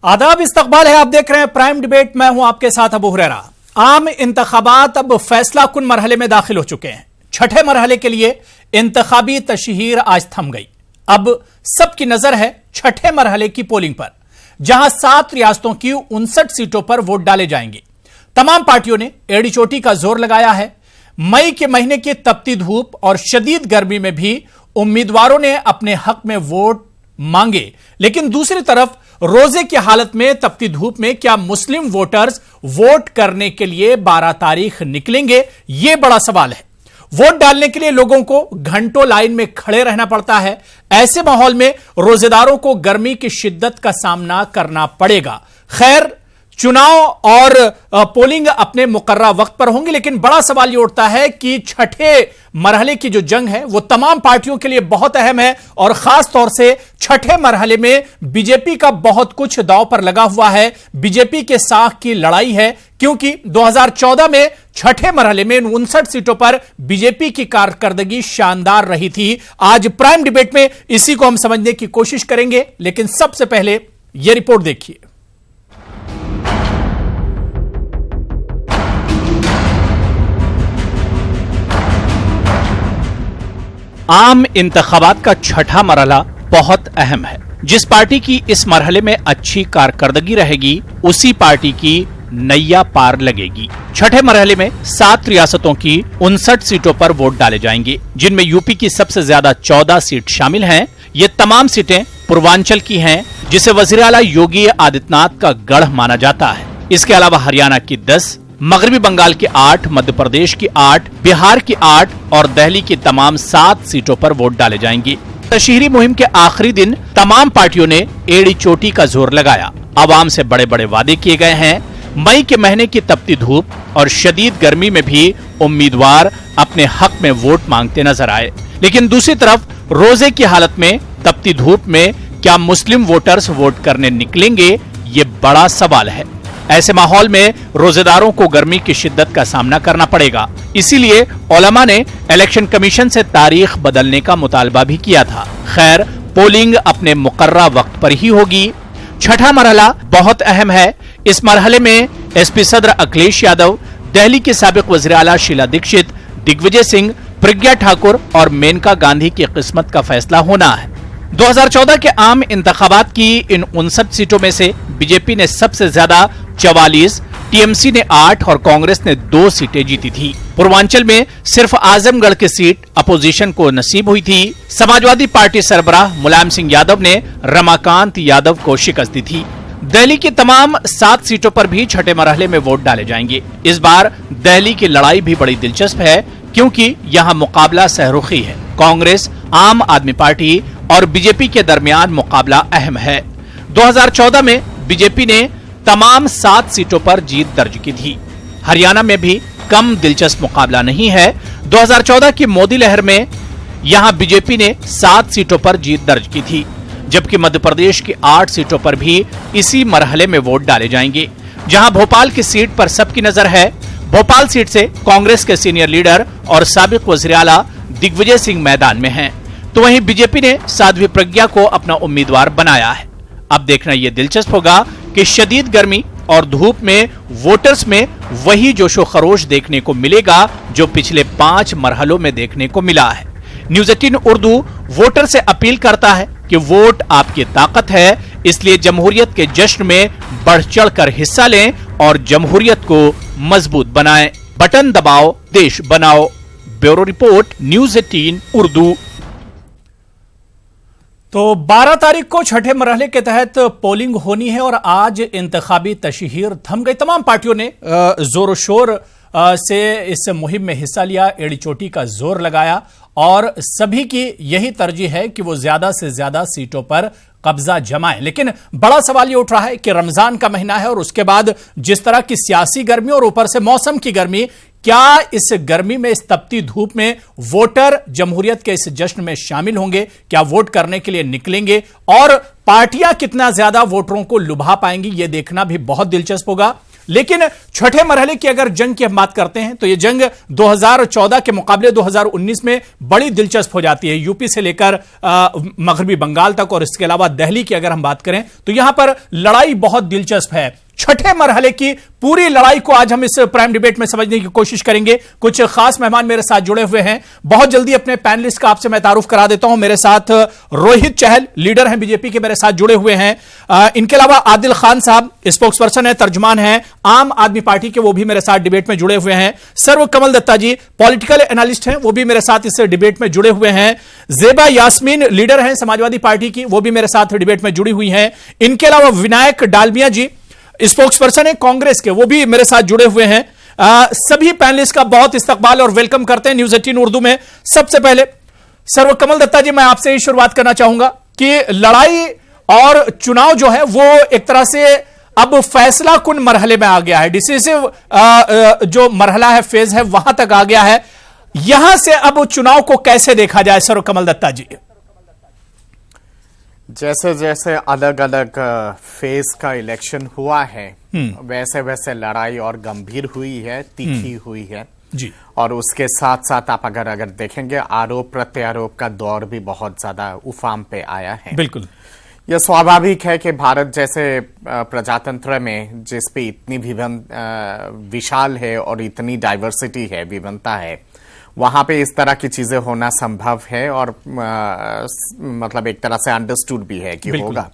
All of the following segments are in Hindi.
आदाब, इस्तकबाल है। आप देख रहे हैं प्राइम डिबेट। मैं हूं आपके साथ अबू हुरैरा। आम इंतखाबात अब फैसला कुन मरहले में दाखिल हो चुके हैं। छठे मरहले के लिए इंतखाबी तशहीर आज थम गई। अब सबकी नजर है छठे मरहले की पोलिंग पर, जहां 7 रियासतों की 59 सीटों पर वोट डाले जाएंगे। तमाम पार्टियों ने एड़ी चोटी का जोर लगाया है। मई के महीने की तपती धूप और शदीद गर्मी में भी उम्मीदवारों ने अपने हक में वोट मांगे, लेकिन दूसरी तरफ रोजे की हालत में तपती धूप में क्या मुस्लिम वोटर्स वोट करने के लिए 12 तारीख निकलेंगे? यह बड़ा सवाल है। वोट डालने के लिए लोगों को घंटों लाइन में खड़े रहना पड़ता है। ऐसे माहौल में रोजेदारों को गर्मी की शिद्दत का सामना करना पड़ेगा। खैर, चुनाव और पोलिंग अपने मुकर्रर वक्त पर होंगे, लेकिन बड़ा सवाल यह उठता है कि छठे मरहले की जो जंग है वो तमाम पार्टियों के लिए बहुत अहम है, और खास तौर से छठे मरहले में बीजेपी का बहुत कुछ दांव पर लगा हुआ है। बीजेपी के साख की लड़ाई है, क्योंकि 2014 में छठे मरहले में 59 सीटों पर बीजेपी की कारकर्दगी शानदार रही थी। आज प्राइम डिबेट में इसी को हम समझने की कोशिश करेंगे, लेकिन सबसे पहले यह रिपोर्ट देखिए। आम इंतखाबात का छठा मरहला बहुत अहम है। जिस पार्टी की इस मरहले में अच्छी कारकर्दगी रहेगी, उसी पार्टी की नैया पार लगेगी। छठे मरहले में 7 रियासतों की 59 सीटों पर वोट डाले जाएंगे, जिनमें यूपी की सबसे ज्यादा 14 सीट शामिल हैं। ये तमाम सीटें पूर्वांचल की हैं, जिसे वजीर आला योगी आदित्यनाथ का गढ़ माना जाता है। इसके अलावा हरियाणा की 10, मगरबी बंगाल की 8, मध्य प्रदेश की 8, बिहार की 8 और दिल्ली की तमाम 7 सीटों पर वोट डाले जाएंगे। तशहीरी मुहिम के आखिरी दिन तमाम पार्टियों ने एड़ी चोटी का जोर लगाया। आवाम से बड़े बड़े वादे किए गए हैं। मई के महीने की तपती धूप और शदीद गर्मी में भी उम्मीदवार अपने हक में वोट मांगते नजर आए, लेकिन दूसरी तरफ रोजे की हालत में तपती धूप में क्या मुस्लिम वोटर्स वोट करने निकलेंगे? ये बड़ा सवाल है। ऐसे माहौल में रोजेदारों को गर्मी की शिद्दत का सामना करना पड़ेगा। इसीलिए उलमा ने इलेक्शन कमीशन से तारीख बदलने का मुतालबा भी किया था। खैर, पोलिंग अपने मुकर्रर वक्त पर ही होगी। छठा मरहला बहुत अहम है। इस मरहले में एसपी सदर अखिलेश यादव, दिल्ली के साबिक वज़ीर आला शीला दीक्षित, दिग्विजय सिंह, प्रज्ञा ठाकुर और मेनका गांधी की किस्मत का फैसला होना है। 2014 के आम इंतखाबात की इन 59 सीटों में से बीजेपी ने सबसे ज्यादा 44, टीएमसी ने 8 और कांग्रेस ने 2 सीटें जीती थी। पूर्वांचल में सिर्फ आजमगढ़ की सीट अपोजिशन को नसीब हुई थी। समाजवादी पार्टी सरबराह मुलायम सिंह यादव ने रमाकांत यादव को शिकस्त दी थी। दिल्ली की तमाम 7 सीटों पर भी छठे मरहले में वोट डाले जाएंगे। इस बार दिल्ली की लड़ाई भी बड़ी दिलचस्प है, क्योंकि यहाँ मुकाबला सहरुखी है। कांग्रेस, आम आदमी पार्टी और बीजेपी के दरमियान मुकाबला अहम है। 2014 में बीजेपी ने तमाम 7 सीटों पर जीत दर्ज की थी। हरियाणा में भी कम दिलचस्प मुकाबला नहीं है। 2014 की मोदी लहर में यहां बीजेपी ने 7 सीटों पर जीत दर्ज की थी, जबकि मध्य प्रदेश की 8 सीटों पर भी इसी मरहले में वोट डाले जाएंगे। जहां भोपाल की सीट पर सबकी नजर है। भोपाल सीट से कांग्रेस के सीनियर लीडर और साबिक वज़ीर आला दिग्विजय सिंह मैदान में हैं, तो वहीं बीजेपी ने साध्वी प्रज्ञा को अपना उम्मीदवार बनाया है। अब देखना यह दिलचस्प होगा कि शदीद गर्मी और धूप में वोटर्स में वही जोशो खरोश देखने को मिलेगा जो पिछले 5 मरहलों में देखने को मिला है। न्यूज़ 18 उर्दू वोटर से अपील करता है कि वोट आपकी ताकत है, इसलिए जमहूरियत के जश्न में बढ़ चढ़कर हिस्सा लें और जमहूरियत को मजबूत बनाएं। बटन दबाओ, देश बनाओ। Bureau report, news 18 Urdu. तो 12 तारीख को छठे मरहले के तहत पोलिंग होनी है, और आज इंतखाबी तशहीर थम गई। तमाम पार्टियों ने जोर शोर से इस मुहिम में हिस्सा लिया, एड़ी चोटी का जोर लगाया, और सभी की यही तरजीह है कि वो ज्यादा से ज्यादा सीटों पर कब्जा जमाएं। लेकिन बड़ा सवाल ये उठ रहा है कि रमजान का महीना है, और उसके बाद जिस तरह की सियासी गर्मी और ऊपर से मौसम की गर्मी, क्या इस गर्मी में, इस तपती धूप में वोटर जमहूरियत के इस जश्न में शामिल होंगे? क्या वोट करने के लिए निकलेंगे? और पार्टियां कितना ज्यादा वोटरों को लुभा पाएंगी, यह देखना भी बहुत दिलचस्प होगा। लेकिन छठे मरहले की अगर जंग की हम बात करते हैं तो यह जंग 2014 के मुकाबले 2019 में बड़ी दिलचस्प हो जाती है। यूपी से लेकर मगरबी बंगाल तक और इसके अलावा दिल्ली की अगर हम बात करें तो यहां पर लड़ाई बहुत दिलचस्प है। छठे मरहले की पूरी लड़ाई को आज हम इस प्राइम डिबेट में समझने की कोशिश करेंगे। कुछ खास मेहमान मेरे साथ जुड़े हुए हैं। बहुत जल्दी अपने पैनलिस्ट का आपसे मैं तारुफ करा देता हूं। मेरे साथ रोहित चहल लीडर हैं बीजेपी के, मेरे साथ जुड़े हुए हैं। इनके अलावा आदिल खान साहब स्पोक्स पर्सन है, तर्जुमान है आम आदमी पार्टी के, वो भी मेरे साथ डिबेट में जुड़े हुए हैं। सर्व कमल दत्ता जी पॉलिटिकल एनालिस्ट हैं, वो भी मेरे साथ इस डिबेट में जुड़े हुए हैं। जेबा यास्मीन लीडर हैं समाजवादी पार्टी की, वो भी मेरे साथ डिबेट में जुड़ी हुई हैं। इनके अलावा विनायक डालमिया जी स्पोक्स पर्सन है कांग्रेस के, वो भी मेरे साथ जुड़े हुए हैं। सभी पैनलिस्ट का बहुत इस्तकबाल और वेलकम करते हैं न्यूज 18 उर्दू में। सबसे पहले सर्वकमल दत्ता जी, मैं आपसे ही शुरुआत करना चाहूंगा कि लड़ाई और चुनाव जो है वो एक तरह से अब फैसला कुन मरहले में आ गया है, डिसिसिव जो मरहला है, फेज है, वहां तक आ गया है। यहां से अब चुनाव को कैसे देखा जाए सर्वकमल दत्ता जी? जैसे जैसे अलग अलग फेज का इलेक्शन हुआ है वैसे वैसे लड़ाई और गंभीर हुई है, तीखी हुई है जी। और उसके साथ साथ आप अगर देखेंगे आरोप प्रत्यारोप का दौर भी बहुत ज्यादा उफान पे आया है। बिल्कुल, यह स्वाभाविक है कि भारत जैसे प्रजातंत्र में जिस पे इतनी विशाल है और इतनी डाइवर्सिटी है, विभिन्नता है, वहां पे इस तरह की चीजें होना संभव है और मतलब एक तरह से अंडरस्टूड भी है कि होगा।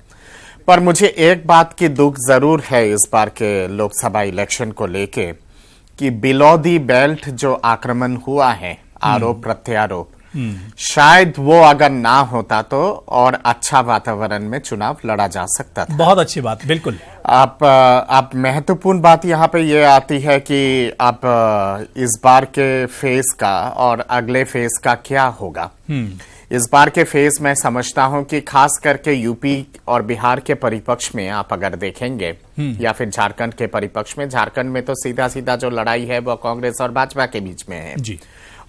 पर मुझे एक बात की दुख जरूर है इस बार के लोकसभा इलेक्शन को लेके कि बिलो दी बेल्ट जो आक्रमण हुआ है, आरोप प्रत्यारोप, शायद वो अगर ना होता तो और अच्छा वातावरण में चुनाव लड़ा जा सकता था। बहुत अच्छी बात, बिल्कुल। आप महत्वपूर्ण बात यहाँ पे ये आती है कि आप इस बार के फेज का और अगले फेज का क्या होगा। इस बार के फेज में समझता हूं कि खास करके यूपी और बिहार के परिपक्ष में आप अगर देखेंगे या फिर झारखंड के परिपक्ष में, झारखंड में तो सीधा सीधा जो लड़ाई है वो कांग्रेस और भाजपा के बीच में है जी।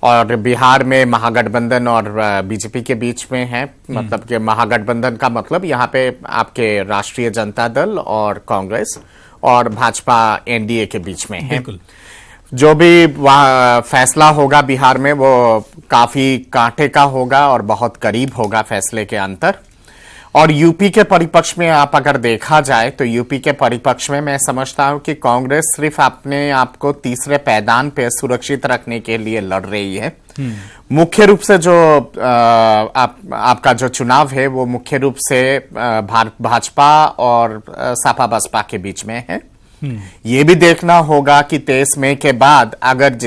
और बिहार में महागठबंधन और बीजेपी के बीच में है। मतलब कि महागठबंधन का मतलब यहाँ पे आपके राष्ट्रीय जनता दल और कांग्रेस और भाजपा एनडीए के बीच में है। जो भी वहाँ फैसला होगा बिहार में वो काफी कांटे का होगा और बहुत करीब होगा फैसले के अंतर। और यूपी के परिपक्ष में आप अगर देखा जाए तो यूपी के परिपक्ष में मैं समझता हूं कि कांग्रेस सिर्फ अपने आप को तीसरे पायदान पे सुरक्षित रखने के लिए लड़ रही है। मुख्य रूप से जो आपका जो चुनाव है वो मुख्य रूप से भाजपा और सपा बसपा के बीच में है। ये भी देखना होगा कि 23 मई के बाद अगर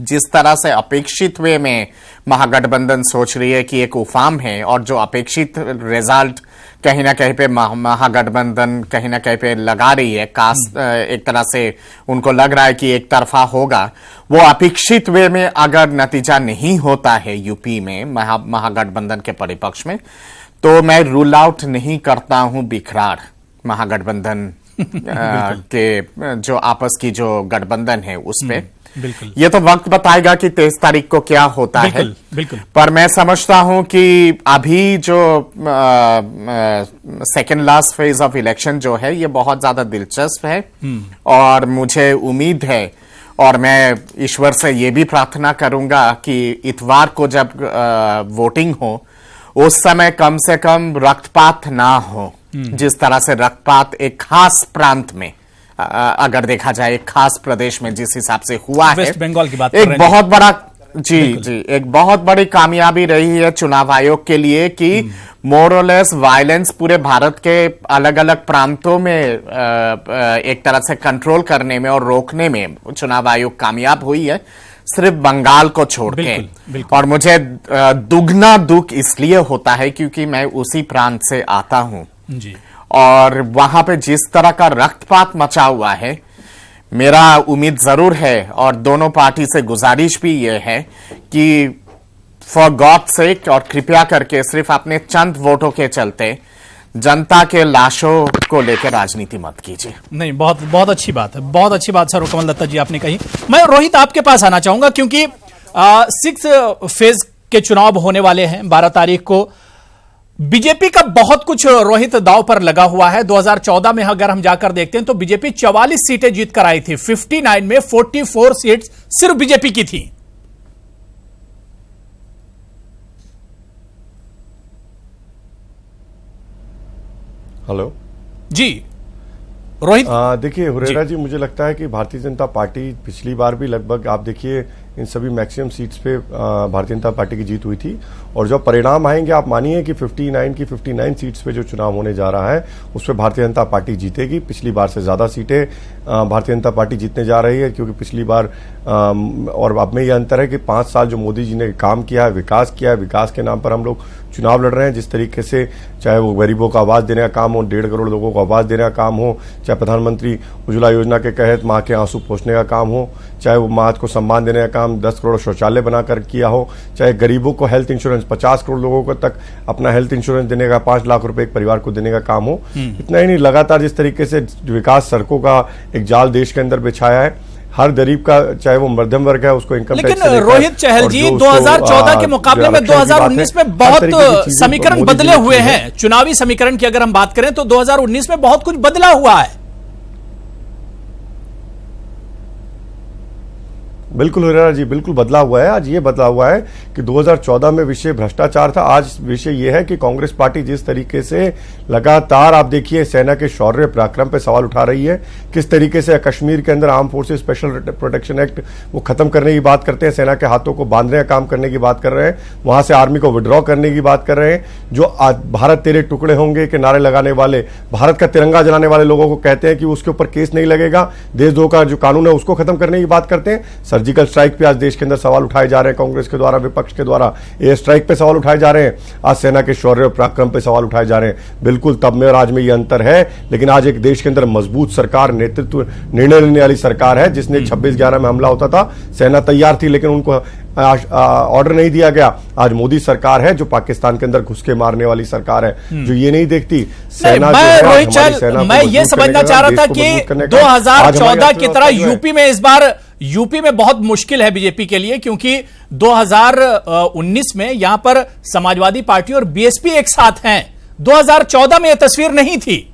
जिस तरह से अपेक्षित वे में महागठबंधन सोच रही है कि एक उफाम है और जो अपेक्षित रिजल्ट कहीं ना कहीं पे महागठबंधन कहीं ना कहीं पे लगा रही है, एक तरह से उनको लग रहा है कि एक तरफा होगा, वो अपेक्षित वे में अगर नतीजा नहीं होता है यूपी में महागठबंधन के परिपक्ष में, तो मैं रूल आउट नहीं करता हूं बिखरार महागठबंधन के जो आपस की जो गठबंधन है उस पे। बिल्कुल, ये तो वक्त बताएगा कि 23 तारीख को क्या होता है। बिल्कुल। पर मैं समझता हूं कि अभी जो second last phase of election जो है ये बहुत ज्यादा दिलचस्प है और मुझे उम्मीद है और मैं ईश्वर से ये भी प्रार्थना करूंगा कि इतवार को जब वोटिंग हो उस समय कम से कम रक्तपात ना हो। जिस तरह से रक्तपात एक खास प्रांत में अगर देखा जाए, एक खास प्रदेश में जिस हिसाब से हुआ है, वेस्ट बंगाल की बात एक बहुत बड़ा जी एक बहुत बड़ी कामयाबी रही है चुनाव आयोग के लिए कि मोर और लेस वायलेंस पूरे भारत के अलग अलग प्रांतों में एक तरह से कंट्रोल करने में और रोकने में चुनाव आयोग कामयाब हुई है, सिर्फ बंगाल को छोड़ के। और मुझे दुगना दुख इसलिए होता है क्योंकि मैं उसी प्रांत से आता हूं जी। और वहां पे जिस तरह का रक्तपात मचा हुआ है, मेरा उम्मीद जरूर है और दोनों पार्टी से गुजारिश भी ये है कि फॉर गॉड सेक और कृपया करके सिर्फ अपने चंद वोटों के चलते जनता के लाशों को लेकर राजनीति मत कीजिए। नहीं, बहुत बहुत अच्छी बात है, बहुत अच्छी बात सर्वकमल दत्ता जी आपने कही। मैं रोहित आपके पास आना चाहूंगा क्योंकि 6 फेज के चुनाव होने वाले हैं 12 तारीख को। बीजेपी का बहुत कुछ रोहित दांव पर लगा हुआ है। 2014 में अगर हम जाकर देखते हैं तो बीजेपी 44 सीटें जीत कर आई थी। 59 में 44 सीट्स सिर्फ बीजेपी की थी। हेलो जी रोहित। देखिए हुरेरा जी, मुझे लगता है कि भारतीय जनता पार्टी पिछली बार भी लगभग आप देखिए इन सभी मैक्सिमम सीट्स पे भारतीय जनता पार्टी की जीत हुई थी। और जब परिणाम आएंगे आप मानिए कि 59 सीट्स पे जो चुनाव होने जा रहा है उस पर भारतीय जनता पार्टी जीतेगी। पिछली बार से ज्यादा सीटें भारतीय जनता पार्टी जीतने जा रही है, क्योंकि पिछली बार और अब में यह अंतर है कि 5 साल जो मोदी जी ने काम किया है, विकास किया है, विकास के नाम पर हम लोग चुनाव लड़ रहे हैं। जिस तरीके से चाहे वो गरीबों को आवाज देने का काम हो, 1.5 करोड़ लोगों को आवाज देने का काम हो, चाहे प्रधानमंत्री उज्ज्वला योजना के तहत मां के आंसू पोंछने का काम हो, चाहे वो मां को सम्मान देने का काम 10 करोड़ शौचालय बनाकर किया हो, चाहे गरीबों को हेल्थ इंश्योरेंस 50 करोड़ लोगों को तक अपना हेल्थ इंश्योरेंस देने का 5 लाख रुपए एक परिवार को देने का काम हो। इतना ही नहीं, लगातार जिस तरीके से विकास सड़कों का एक जाल देश के अंदर बिछाया है, हर गरीब का चाहे वो मध्यम वर्ग है उसको इनकम टैक्स। लेकिन रोहित चहल जी 2014 के मुकाबले में 2019 में बहुत समीकरण बदले हुए हैं। चुनावी समीकरण की अगर हम बात करें तो 2019 में बहुत कुछ बदला हुआ है। बिल्कुल हुरेरा जी, बिल्कुल बदला हुआ है। आज ये बदला हुआ है कि 2014 में विषय भ्रष्टाचार था, आज विषय ये है कि कांग्रेस पार्टी जिस तरीके से लगातार आप देखिए सेना के शौर्य पराक्रम पे सवाल उठा रही है, किस तरीके से कश्मीर के अंदर arm forces special protection act वो खत्म करने की बात करते हैं, सेना के हाथों को बांधने का काम करने की बात कर रहे हैं, वहां से आर्मी को विड्रॉ करने की बात कर रहे हैं। जो भारत तेरे टुकड़े होंगे के नारे लगाने वाले, भारत का तिरंगा जलाने वाले लोगों को कहते हैं कि उसके ऊपर केस नहीं लगेगा, देशद्रोह का जो कानून है उसको खत्म करने की बात करते हैं। सर्जिकल स्ट्राइक पे आज देश के अंदर सवाल उठाए जा रहे हैं कांग्रेस के द्वारा, विपक्ष के द्वारा एयर स्ट्राइक पे सवाल उठाए जा रहे हैं, आज सेना के शौर्य और पराक्रम पे सवाल उठाए जा रहे हैं। बिल्कुल तब में और आज में ये अंतर है, लेकिन आज एक देश के अंदर मजबूत सरकार, नेतृत्व निर्णय लेने वाली सरकार है, जिसने 26/11 में हमला होता था, सेना तैयार थी लेकिन उनको ऑर्डर नहीं दिया गया। आज मोदी सरकार है जो पाकिस्तान के अंदर घुस के मारने वाली सरकार है, जो ये नहीं देखती सेना। मैं ये समझना चाह रहा था कि 2014 की तरह यूपी में इस बार यूपी में बहुत मुश्किल है बीजेपी के लिए, क्योंकि 2019 में यहां पर समाजवादी पार्टी और बीएसपी एक साथ हैं। 2014 में यह तस्वीर नहीं थी।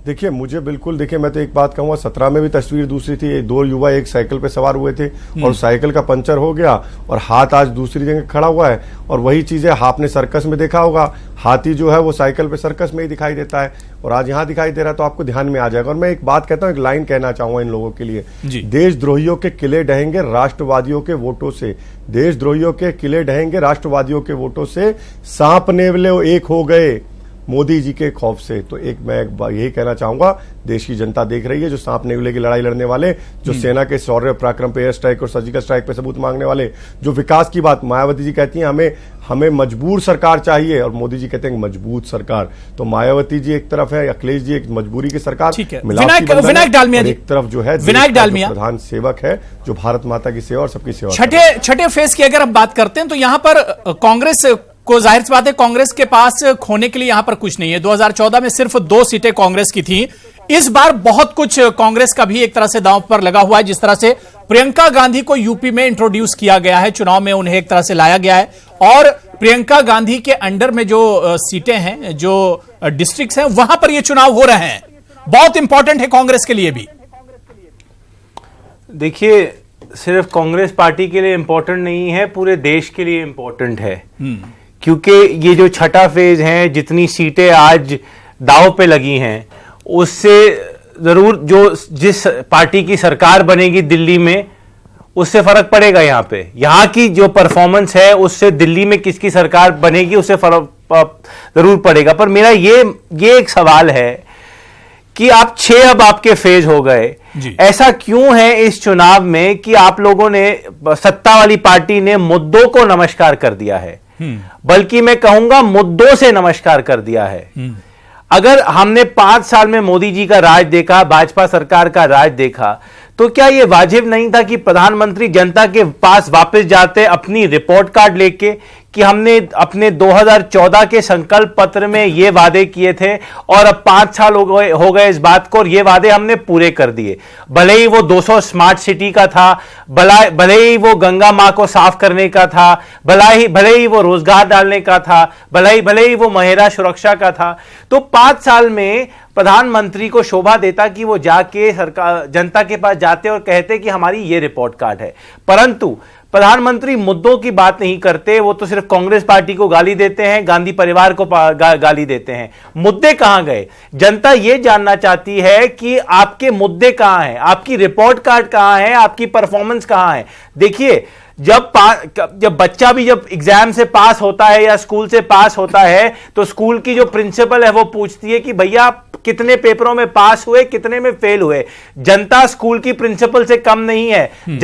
देखिए मुझे बिल्कुल, देखिए मैं तो एक बात कहूंगा, 17 में भी तस्वीर दूसरी थी। 2 युवा एक साइकिल पे सवार हुए थे और साइकिल का पंचर हो गया और हाथ आज दूसरी जगह खड़ा हुआ है। और वही चीजें आपने सर्कस में देखा होगा, हाथी जो है वो साइकिल पे सर्कस में ही दिखाई देता है और आज यहां दिखाई दे रहा है, तो आपको ध्यान में आ जाएगा। और मैं एक बात कहता हूं, एक लाइन कहना चाहूंगा इन लोगों के लिए, देशद्रोहियों के किले ढहेंगे राष्ट्रवादियों के वोटों से, देशद्रोहियों के किले ढहेंगे राष्ट्रवादियों के वोटों से, सांप नेवले एक हो गए मोदी जी के खौफ से। तो एक मैं यही कहना चाहूंगा, देश की जनता देख रही है, जो सांप नेवले की लड़ाई लड़ने वाले, जो सेना के शौर्य पराक्रम पे एयर स्ट्राइक और सर्जिकल स्ट्राइक पे सबूत मांगने वाले, जो विकास की बात मायावती जी कहती हैं हमें मजबूर सरकार चाहिए और मोदी जी कहते हैं मजबूत सरकार। तो मायावती जी एक तरफ है, अखिलेश जी एक मजबूरी की सरकार, विनायक डालमिया जी एक तरफ जो है विनायक डालमिया प्रधान सेवक है, जो भारत माता की सेवा और सबकी सेवा। छठे फेज की अगर हम बात करते हैं तो यहां पर कांग्रेस को, जाहिर सी बात है कांग्रेस के पास खोने के लिए यहां पर कुछ नहीं है। 2014 में सिर्फ 2 सीटें कांग्रेस की थी। इस बार बहुत कुछ कांग्रेस का भी एक तरह से दांव पर लगा हुआ है। जिस तरह से प्रियंका गांधी को यूपी में इंट्रोड्यूस किया गया है, चुनाव में उन्हें एक तरह से लाया गया है, और प्रियंका गांधी के अंडर में जो सीटें हैं, जो डिस्ट्रिक्ट्स हैं, वहां पर ये चुनाव हो रहे हैं। बहुत इंपॉर्टेंट है कांग्रेस के लिए भी। देखिए सिर्फ कांग्रेस पार्टी के लिए इंपॉर्टेंट नहीं है, पूरे देश के लिए इंपॉर्टेंट है। क्योंकि ये जो छठा फेज है, जितनी सीटें आज दांव पे लगी हैं, उससे जरूर जो जिस पार्टी की सरकार बनेगी दिल्ली में, उससे फर्क पड़ेगा। यहाँ की जो परफॉर्मेंस है उससे दिल्ली में किसकी सरकार बनेगी उससे फर्क जरूर पड़ेगा। पर मेरा ये एक सवाल है कि आप 6 अब आपके फेज हो गए, ऐसा क्यों है इस चुनाव में कि आप लोगों ने, सत्ता वाली पार्टी ने मुद्दों को नमस्कार कर दिया है, बल्कि मैं कहूंगा मुद्दों से नमस्कार कर दिया है। अगर हमने 5 साल में मोदी जी का राज देखा, भाजपा सरकार का राज देखा, तो क्या ये वाजिब नहीं था कि प्रधानमंत्री जनता के पास वापस जाते अपनी रिपोर्ट कार्ड लेके कि हमने अपने 2014 के संकल्प पत्र में ये वादे किए थे और अब 5 साल हो गए इस बात को और ये वादे हमने पूरे कर दिए। भले ही वो 200 स्मार्ट सिटी का था, भले ही वो गंगा मां को साफ करने का था, भले ही वो रोजगार डालने का था, भले ही वो महिला सुरक्षा का था। तो 5 साल में प्रधानमंत्री को शोभा देता कि वो जाके सरकार जनता के पास जाते और कहते कि हमारी ये रिपोर्ट कार्ड है, परंतु प्रधानमंत्री मुद्दों की बात नहीं करते। वो तो सिर्फ कांग्रेस पार्टी को गाली देते हैं, गांधी परिवार को गाली देते हैं। मुद्दे कहां गए? जनता यह जानना चाहती है कि आपके मुद्दे कहां हैं, आपकी रिपोर्ट कार्ड कहां है, आपकी परफॉर्मेंस कहां है। देखिए, जब बच्चा भी जब एग्जाम से पास होता है या स्कूल से पास होता है तो स्कूल की जो प्रिंसिपल है वो पूछती है कि भैया कितने पेपरों में पास हुए, कितने में फेल हुए। जनता स्कूल की प्रिंसिपल से कम नहीं है।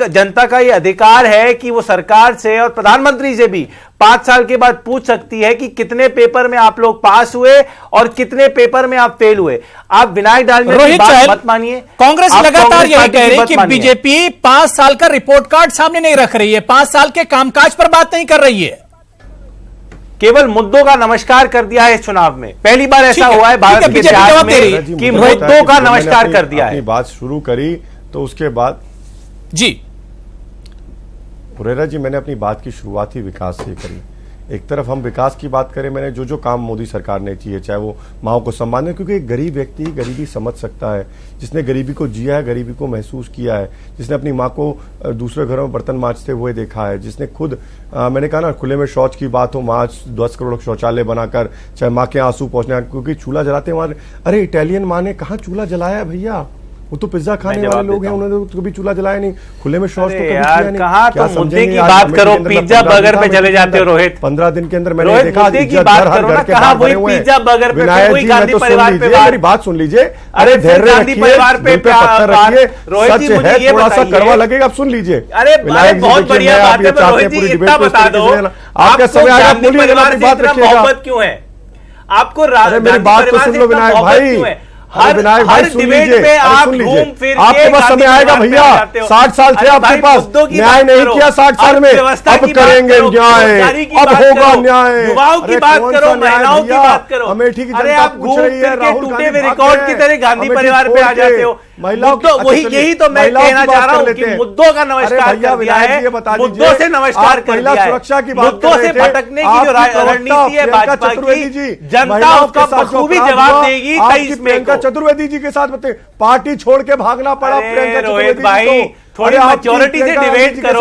जनता का यह अधिकार है कि वो सरकार से और प्रधानमंत्री से भी 5 साल के बाद पूछ सकती है कि कितने पेपर में आप लोग पास हुए और कितने पेपर में आप फेल हुए। आप विनायक डालने की बात मत मानिए। कांग्रेस लगातार यही कह रही है कि बीजेपी 5 साल का रिपोर्ट कार्ड सामने नहीं रख रही है, 5 साल के कामकाज पर बात नहीं कर रही है, केवल मुद्दों का नमस्कार कर दिया है। इस चुनाव में पहली बार ऐसा हुआ है भारत के इतिहास में कि मुद्दों का नमस्कार कर दिया है। बात शुरू करी तो उसके बाद जी हुरेरा जी, मैंने अपनी बात की शुरुआत ही विकास से करी। एक तरफ हम विकास की बात करें, मैंने जो काम मोदी सरकार ने किए, चाहे वो माओ को सम्मान है, क्योंकि एक गरीब व्यक्ति गरीबी समझ सकता है, जिसने गरीबी को जिया है, गरीबी को महसूस किया है, जिसने अपनी माँ को दूसरे घरों में बर्तन मांजते हुए देखा है, जिसने खुद मैंने कहा ना, खुले में शौच की बात हो, माँ 10 करोड़ शौचालय बनाकर, चाहे माँ के आंसू पहुंचने, क्योंकि चूल्हा जलाते वहां, अरे इटालियन माँ ने कहाँ चूल्हा जलाया है भैया? वो तो पिज्जा खाने वाले लोग हैं, उन्होंने तो कभी चूल्हा जलाया नहीं, खुले में शौच तो कभी किया नहीं। कहा तो मुद्दे की बात करो, पिज्जा बर्गर पे चले जाते हो रोहित। 15 दिन के अंदर मैंने देखा मुद्दे की बात करो ना, कहा वही पिज्जा बर्गर पे, वही गांधी परिवार पे। मेरी बात सुन लीजिए, अरे गांधी परिवार पे पत्थर रखिए, सच है, थोड़ा सा कड़वा लगेगा, आप सुन लीजिए। अरे बहुत बढ़िया बात है, रोहित जी इतना बता दो, आपका समय आएगा, बोलिए, बात मोहब्बत क्यों है आपको? मेरी बात तो सुन लो विनायक भाई, विनायक भाई सुन लीजिए, आपके पास समय आएगा भैया। 60 साल थे आपके पास, न्याय नहीं किया 60 साल में, अब करेंगे न्याय, अब होगा न्याय। युवाओं की बात करो, महिलाओं की बात करो। अमेठी की अरे आप घूम फिर के टूटे हुए रिकॉर्ड की तरह गांधी परिवार पे आ जाते हो। महिलाओं तो वही, यही तो मैं कहना चाह रहा हूँ कि मुद्दों का नमस्कार कर दिया है, मुद्दों से नमस्कार कर दिया है, मुद्दों से भटकने की जो रणनीति है भाजपा की, जनता उसका बखूबी जवाब देगी 23 मई को। चतुर्वेदी जी के साथ पार्टी छोड़ के भागना पड़ा प्रियंका रोहित भाई, थोड़ी मैच्योरिटी से डिबेट करो,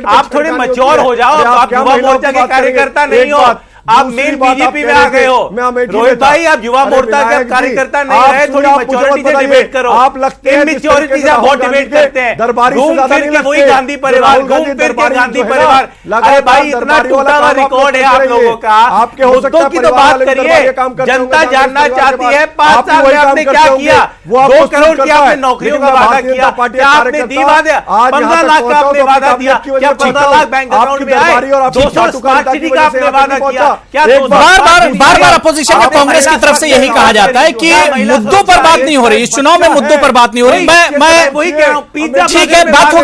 आप थोड़े मैच्योर हो जाओ। आप युवा मोर्चा के कार्यकर्ता नहीं हो, आप मेन बीजेपी में आ गए हो। रोहित भाई, आप युवा मोर्चा के कार्यकर्ता नहीं रहे, थोड़ी मैच्योरिटी से डिबेट करो। आप लगते हैं इनमेच्योरिटी से बहुत डिबेट करते हैं, घूम फिर के वही गांधी परिवार, घूम फिर के गांधी परिवार। अरे भाई, इतना टूटा हुआ रिकॉर्ड है आप लोगों का, मुद्दों की तो बात करिए। जनता जानना चाहती है 5 साल में आपने क्या किया। 2 करोड़ की आपने नौकरियों का वादा किया, क्या आपने दी वादा? 15 लाख का आपने वादा दिया, क्या 15 लाख बैंक अकाउंट में आए? 200 स्मार्ट सिटी का आपने वादा किया। बार अपोजिशन में कांग्रेस की तरफ से यही कहा जाता है कि मुद्दों पर बात नहीं हो रही, इस चुनाव में मुद्दों पर बात नहीं हो रही। मैं वही कह रहा हूं, ठीक है, बात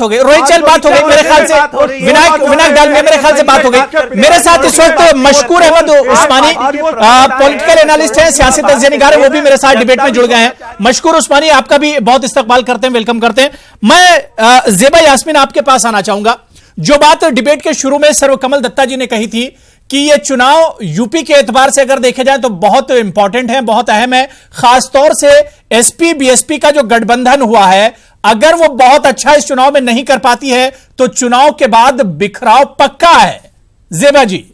हो गई रोहित, चल बात हो गई मेरे ख्याल से, विनायक डालमिया मेरे ख्याल से बात हो गई। मेरे साथ इस वक्त मशकूर अहमद उस्मानी पॉलिटिकल एनालिस्ट हैं, सियासी तज्जिया निगार, वो भी मेरे साथ डिबेट में जुड़ गए हैं। मशकूर उस्मानी, आपका भी बहुत इस्तकबाल करते हैं, वेलकम करते हैं। मैं ज़ेबा यास्मीन आपके पास आना चाहूंगा। जो बात डिबेट के शुरू में सर्वकमल दत्ता जी ने कही थी कि ये चुनाव यूपी के एतबार से अगर देखे जाए तो बहुत इंपॉर्टेंट है, बहुत अहम है, खासतौर से एसपी बीएसपी का जो गठबंधन हुआ है, अगर वो बहुत अच्छा इस चुनाव में नहीं कर पाती है तो चुनाव के बाद बिखराव पक्का है। ज़ेबा जी,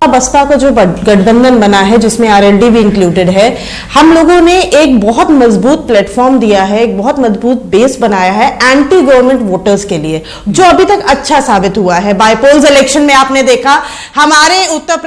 बसपा का जो गठबंधन बना है जिसमें आरएलडी भी इंक्लूडेड है, हम लोगों ने एक बहुत मजबूत प्लेटफॉर्म दिया है, एक बहुत मजबूत बेस बनाया है एंटी गवर्नमेंट वोटर्स के लिए, जो अभी तक अच्छा साबित हुआ है। बाईपोल्स इलेक्शन में आपने देखा हमारे उत्तर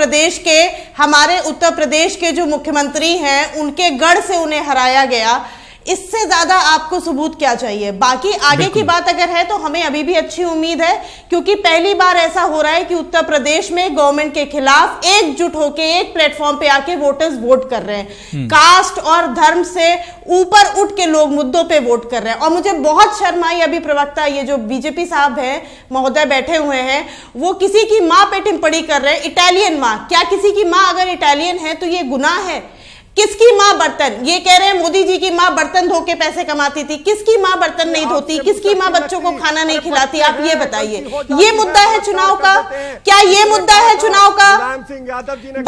प्रदेश के जो मुख्यमंत्री हैं उनके गढ़ से उन्हें हराया गया। इससे ज्यादा आपको सबूत क्या चाहिए? बाकी आगे की बात अगर है तो हमें अभी भी अच्छी उम्मीद है, क्योंकि पहली बार ऐसा हो रहा है कि उत्तर प्रदेश में गवर्नमेंट के खिलाफ एकजुट होकर एक प्लेटफॉर्म पे आके वोटर्स वोट कर रहे हैं। कास्ट और धर्म से ऊपर उठ के लोग मुद्दों पे वोट कर रहे हैं। और मुझे बहुत शर्म आई, अभी प्रवक्ता ये जो बीजेपी साहब हैं महोदय बैठे हुए हैं, वो किसी की मां पे टिप्पणी कर रहे हैं, इटालियन मां। क्या किसी की मां अगर इटालियन है तो ये गुनाह है? किसकी मां बर्तन? ये कह रहे हैं मोदी जी की मां बर्तन धो के पैसे कमाती थी। किसकी मां बर्तन नहीं धोती? किसकी मां बच्चों को खाना नहीं खिलाती? आप ये बताइए। ये मुद्दा है चुनाव का? क्या ये मुद्दा है चुनाव का?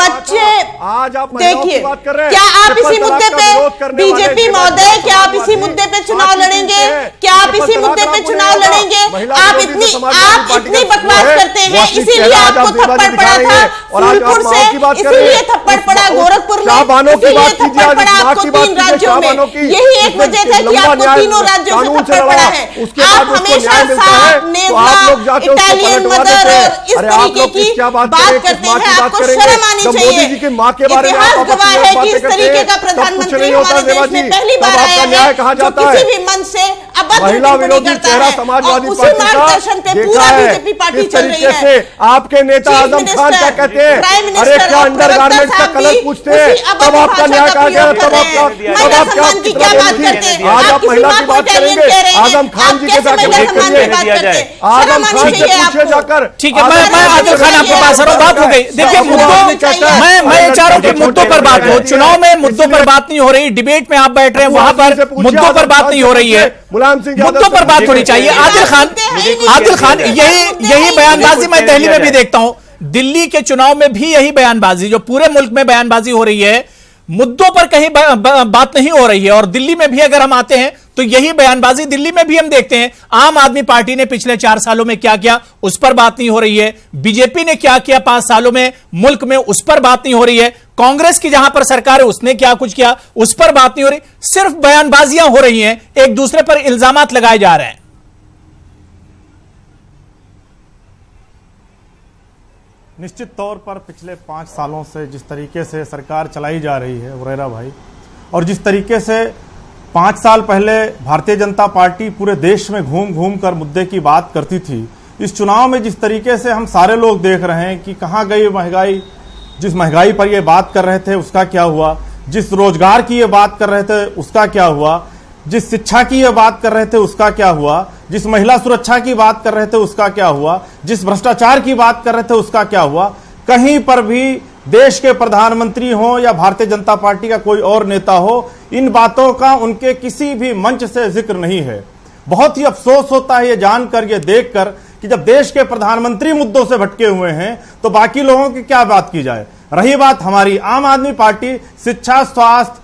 बच्चे देखिए, क्या आप इसी मुद्दे पे बीजेपी महोदय, क्या आप इसी मुद्दे पे चुनाव लड़ेंगे? क्या आप इसी मुद्दे पे चुनाव लड़ेंगे? आप इतनी बकवास करते हैं, इसीलिए आपको थप्पड़ पड़ा था फूलपुर से, इसीलिए थप्पड़ पड़ा गोरखपुर में, आपको 3 राज्यों में। यही एक वजह है कि आपको तीनों राज्यों में थप्पड़ पड़ा है। आप हमेशा साफ नेवला, इटालियन मदर इस तरीके की बात करते हैं, आपको शर्म आनी चाहिए। इतिहास गवाह है कि इस तरीके का प्रधानमंत्री हमारे देश में पहली बार आया है जो किसी भी मंच से महिला विरोधी चेहरा समाजवादी मार्गदर्शन पे पूरा बीजेपी पार्टी चल रही है। आपके नेता आजम खान क्या कहते हैं? अरे क्या अंडरगारमेंट का कलर पूछते हैं, तब आपका न्याय कहा गया, तब आप क्या बात करते हैं? आज आप महिला की बात करेंगे, आजम खान जी के साथ आजम खान से पूछे जाकर। ठीक है, मैं आदिल खान आपके पास बात हो गई। देखिए मैं चारों के मुद्दों पर बात हो, चुनाव में मुद्दों पर बात नहीं हो रही, डिबेट में आप बैठ रहे हैं, वहां पर मुद्दों पर बात नहीं हो रही है, मुद्दों पर बात होनी चाहिए। आदिल खान यही बयानबाजी मैं दिल्ली में भी देखता हूं, दिल्ली के चुनाव में भी यही बयानबाजी, जो पूरे मुल्क में बयानबाजी हो रही है, मुद्दों पर कहीं बात नहीं हो रही है। और दिल्ली में भी अगर हम आते हैं तो यही बयानबाजी दिल्ली में भी हम देखते हैं। आम आदमी पार्टी ने पिछले 4 सालों में क्या किया उस पर बात नहीं हो रही है, बीजेपी ने क्या किया 5 सालों में मुल्क में उस पर बात नहीं हो रही है, कांग्रेस की जहां पर सरकार है उसने क्या कुछ किया उस पर बात नहीं हो रही, सिर्फ बयानबाजियां हो रही हैं, एक दूसरे पर इल्जामात लगाए जा रहे हैं। निश्चित तौर पर पिछले 5 सालों से जिस तरीके से सरकार चलाई जा रही है वरेरा भाई, और जिस तरीके से 5 साल पहले भारतीय जनता पार्टी पूरे देश में घूम घूम कर मुद्दे की बात करती थी, इस चुनाव में जिस तरीके से हम सारे लोग देख रहे हैं कि कहां गई महंगाई, जिस महंगाई पर ये बात कर रहे थे उसका क्या हुआ, जिस रोजगार की ये बात कर रहे थे उसका क्या हुआ, जिस शिक्षा की ये बात कर रहे थे उसका क्या हुआ, जिस महिला सुरक्षा की बात कर रहे थे उसका क्या हुआ, जिस भ्रष्टाचार की बात कर रहे थे उसका क्या हुआ। कहीं पर भी देश के प्रधानमंत्री हो या भारतीय जनता पार्टी का कोई और नेता हो, इन बातों का उनके किसी भी मंच से जिक्र नहीं है। बहुत ही अफसोस होता है ये जानकर, ये देखकर कि जब देश के प्रधानमंत्री मुद्दों से भटके हुए हैं तो बाकी लोगों की क्या बात की जाए। रही बात हमारी आम आदमी पार्टी शिक्षा, स्वास्थ्य,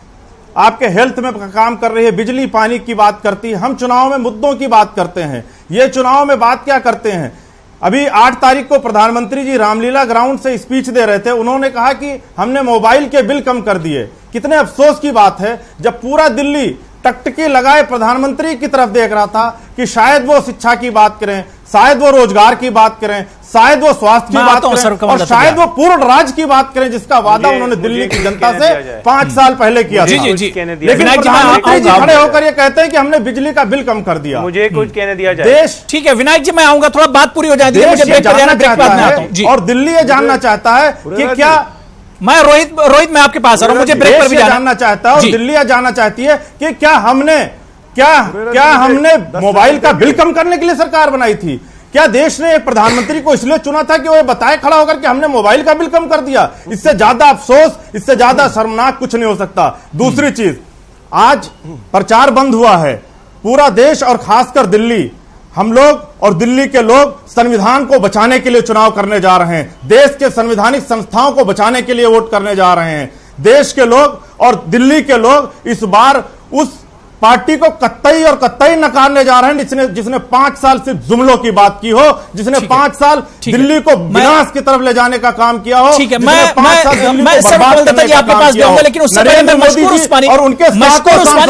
आपके हेल्थ में काम कर रही है, बिजली पानी की बात करती है। हम चुनाव में मुद्दों की बात करते हैं, ये चुनाव में बात क्या करते हैं। अभी 8 तारीख को प्रधानमंत्री जी रामलीला ग्राउंड से स्पीच दे रहे थे, उन्होंने कहा कि हमने मोबाइल के बिल कम कर दिए। कितने अफसोस की बात है जब पूरा दिल्ली टकटकी लगाए प्रधानमंत्री की तरफ देख रहा था कि शायद वो शिक्षा की बात करें, शायद वो रोजगार की बात करें, शायद वो स्वास्थ्य की बात करें, और शायद वो पूर्ण राज्य की बात करें जिसका वादा उन्होंने दिल्ली की जनता से 5 साल पहले किया था। लेकिन प्रधानमंत्री जी खड़े होकर ये कहते हैं कि हमने बिजली का बिल कम कर दिया। मुझे कुछ कहने दिया जाए। देश, ठीक है विनायक जी, मैं आऊंगा, थोड़ा बात पूरी हो जाए, मुझे ब्रेक पर जाना, ब्रेक बाद में आता हूं। और दिल्ली ये जानना चाहता है कि क्या, मैं रोहित मैं आपके पास आ रहा हूं, मुझे ब्रेक पर भी जानना चाहता है और दिल्ली जानना चाहती है कि क्या हमने मोबाइल का बिल कम करने के लिए सरकार बनाई थी? क्या देश ने एक प्रधानमंत्री को इसलिए चुना था कि वो बताए खड़ा होकर कि हमने मोबाइल का बिल कम कर दिया? इससे ज्यादा अफसोस, इससे ज्यादा शर्मनाक कुछ नहीं हो सकता। दूसरी चीज, आज प्रचार बंद हुआ है, पूरा देश और खासकर दिल्ली, हम लोग और दिल्ली के लोग संविधान को बचाने के लिए चुनाव करने जा रहे हैं, देश के संवैधानिक संस्थाओं को बचाने के लिए वोट करने जा रहे हैं। देश के लोग और दिल्ली के लोग इस बार उस पार्टी को कतई और कतई नकारने जा रहे हैं जिसने 5 साल सिर्फ जुमलों की बात की हो, जिसने 5 साल दिल्ली को विनाश की तरफ ले जाने का काम किया हो। ठीक है, मैं आपके पास जाऊंगा, लेकिन उससे पहले मैं मशकूर उस्मानी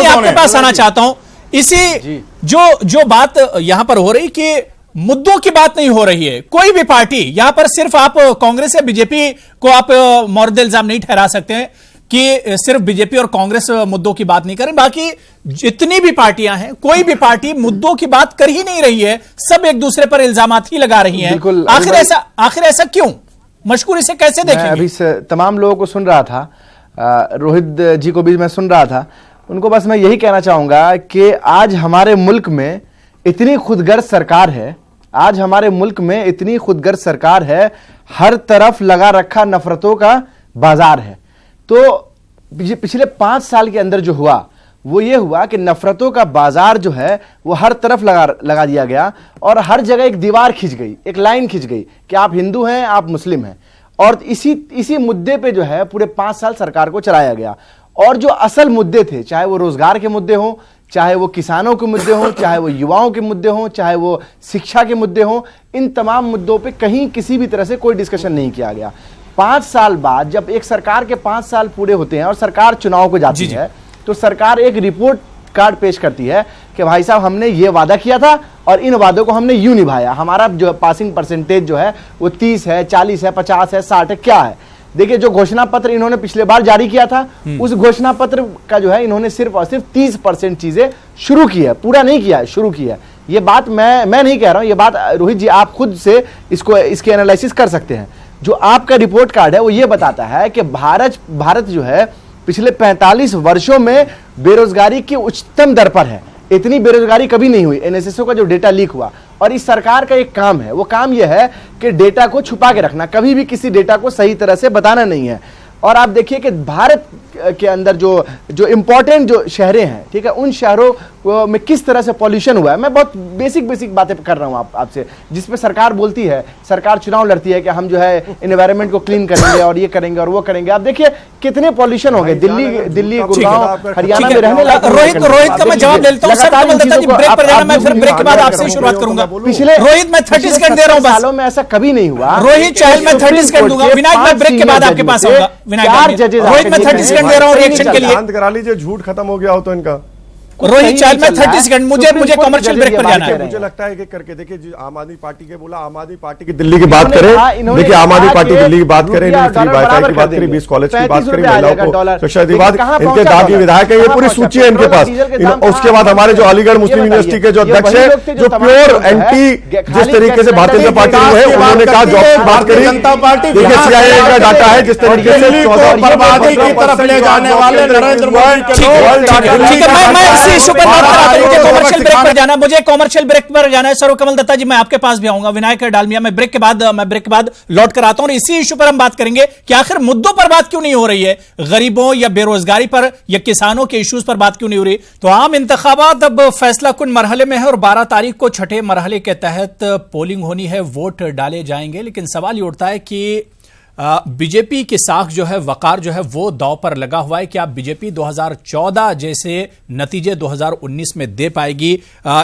आपके पास आना चाहता हूं। इसी जो बात यहां पर हो रही कि मुद्दों की बात नहीं हो रही है, कोई भी पार्टी यहां पर, सिर्फ आप कांग्रेस या बीजेपी को आप मौरद इल्जाम नहीं ठहरा सकते हैं, कि सिर्फ बीजेपी और कांग्रेस मुद्दों की बात नहीं करें, बाकी जितनी भी पार्टियां हैं, कोई भी पार्टी मुद्दों की बात कर ही नहीं रही है, सब एक दूसरे पर इल्जामात ही लगा रही हैं। आखिर ऐसा क्यों? मशकूर इसे कैसे देखेंगे? अभी तमाम लोगों को सुन रहा था, रोहित जी को भी मैं सुन रहा था, उनको बस मैं यही कहना चाहूंगा कि आज हमारे मुल्क में इतनी खुदगर्ज सरकार है, आज हमारे मुल्क में इतनी खुदगर्ज सरकार है, हर तरफ लगा रखा नफरतों का बाजार है। तो पिछले 5 साल के अंदर जो हुआ वो ये हुआ कि नफरतों का बाजार जो है वो हर तरफ लगा दिया गया और हर जगह एक दीवार खिंच गई, एक लाइन खिंच गई कि आप हिंदू हैं, आप मुस्लिम हैं। और इसी मुद्दे पे जो है पूरे 5 साल सरकार को चलाया गया। और जो असल मुद्दे थे, चाहे वो रोजगार के मुद्दे हों, चाहे वो किसानों के मुद्दे हों, चाहे वो युवाओं के मुद्दे हों, चाहे वो शिक्षा के मुद्दे हों, इन तमाम मुद्दों पे कहीं किसी भी तरह से कोई डिस्कशन नहीं किया गया। 5 साल बाद जब एक सरकार के 5 साल पूरे होते हैं और सरकार चुनाव को जाती है, तो सरकार एक रिपोर्ट कार्ड पेश करती है कि भाई साहब हमने ये वादा किया था और इन वादों को हमने यूं निभाया, हमारा जो पासिंग परसेंटेज जो है वो 30 है, 40 है, 50 है, 60 है, क्या है। देखिए, जो घोषणा पत्र इन्होंने पिछले बार जारी किया था, उस घोषणा पत्र का जो है इन्होंने सिर्फ और सिर्फ 30% चीजें शुरू की है, पूरा नहीं किया है, शुरू की है। ये बात मैं नहीं कह रहा हूं, ये बात रोहित जी आप खुद से इसके एनालिसिस कर सकते हैं। जो आपका रिपोर्ट कार्ड है वो ये बताता है कि भारत जो है पिछले 45 वर्षों में बेरोजगारी की उच्चतम दर पर है। इतनी बेरोजगारी कभी नहीं हुई। एनएसएसओ का जो डेटा लीक हुआ, और इस सरकार का एक काम है, वो काम यह है कि डेटा को छुपा के रखना, कभी भी किसी डेटा को सही तरह से बताना नहीं है। और आप देखिए कि भारत के अंदर जो इंपॉर्टेंट जो शहरें हैं, ठीक है, उन शहरों में किस तरह से पॉल्यूशन हुआ है। मैं बहुत बेसिक बातें कर रहा हूं आपसे, जिसपे सरकार बोलती है, सरकार चुनाव लड़ती है कि हम जो है एनवायरनमेंट को क्लीन करेंगे और ये करेंगे और वो करेंगे। आप देखिए कितने पॉल्यूशन हो गए दिल्ली, गुड़गांव, हरियाणा में रहने लगे। रोहित का मैं जवाब दे लेता हूं। सर, कमल दत्ता जी ब्रेक पर जाना, मैं फिर ब्रेक के बाद आपसे शुरुआत करूंगा। पिछले रोहित मैं 30 सेकंड दे रहा हूं, सालों में ऐसा कभी नहीं हुआ। रोहित चाहे मैं 30 सेकंड दूंगा, विनायक मैं ब्रेक के बाद आपके पास आऊंगा। रोहित मैं 30 सेकंड दे रहा हूं रिएक्शन के लिए। शांत करा लीजिए, झूठ खत्म हो गया हो तो इनका। रोहित चाल में 30 सेकंड, मुझे कमर्शियल ब्रेक पर जाना है। मुझे लगता है कि करके देखिए, आम आदमी पार्टी के बोला, आम आदमी पार्टी की दिल्ली की बात करें, देखिए आम आदमी पार्टी दिल्ली की बात करें, फ्री वाईफाई की बात करें, 20 कॉलेज की बात करें, महिलाओं को शिक्षा की बात, इनके दागी विधायक है, ये पूरी सूची है इनके पास। उसके बाद हमारे जो अलीगढ़ मुस्लिम यूनिवर्सिटी के जो अध्यक्ष है, जो प्योर एंटी जिस तरीके से भारतीय जनता पार्टी है, उन्होंने कहा जॉब की बात करी। जनता पार्टी देखिए CIA का डाटा है, जिस तरीके से बर्बादी की तरफ ले जाने वाले नरेंद्र मुझे कॉमर्शियल ब्रेक पर जाना है। सर, कमल दत्ता जी मैं आपके पास भी आऊंगा, विनायक डालमिया मैं ब्रेक के बाद लौट कर आता हूं और इसी इशू पर हम बात करेंगे कि आखिर मुद्दों पर बात क्यों नहीं हो रही है, गरीबों या बेरोजगारी पर या किसानों के इश्यूज पर बात क्यों नहीं हो रही। तो आम इंतखाबात अब फैसला कुन मरहले में है और 12 तारीख को छठे मरहले के तहत पोलिंग होनी है, वोट डाले जाएंगे। लेकिन सवाल ये उठता है कि बीजेपी की साख जो है, वकार जो है, वो दांव पर लगा हुआ है कि आप बीजेपी 2014 जैसे नतीजे 2019 में दे पाएगी।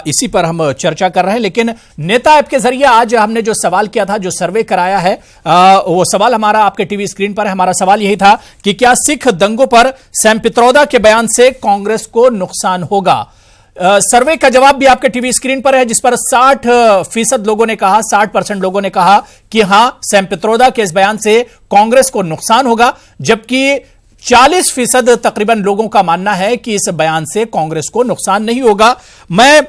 इसी पर हम चर्चा कर रहे हैं। लेकिन नेता ऐप के जरिए आज हमने जो सवाल किया था, जो सर्वे कराया है, वो सवाल हमारा आपके टीवी स्क्रीन पर है। हमारा सवाल यही था कि क्या सिख दंगों पर सैम पित्रोदा के बयान से कांग्रेस को नुकसान होगा। सर्वे का जवाब भी आपके टीवी स्क्रीन पर है, जिस पर 60% लोगों ने कहा, 60% लोगों ने कहा कि हां, सैम पित्रोदा के इस बयान से कांग्रेस को नुकसान होगा, जबकि 40% तकरीबन लोगों का मानना है कि इस बयान से कांग्रेस को नुकसान नहीं होगा। मैं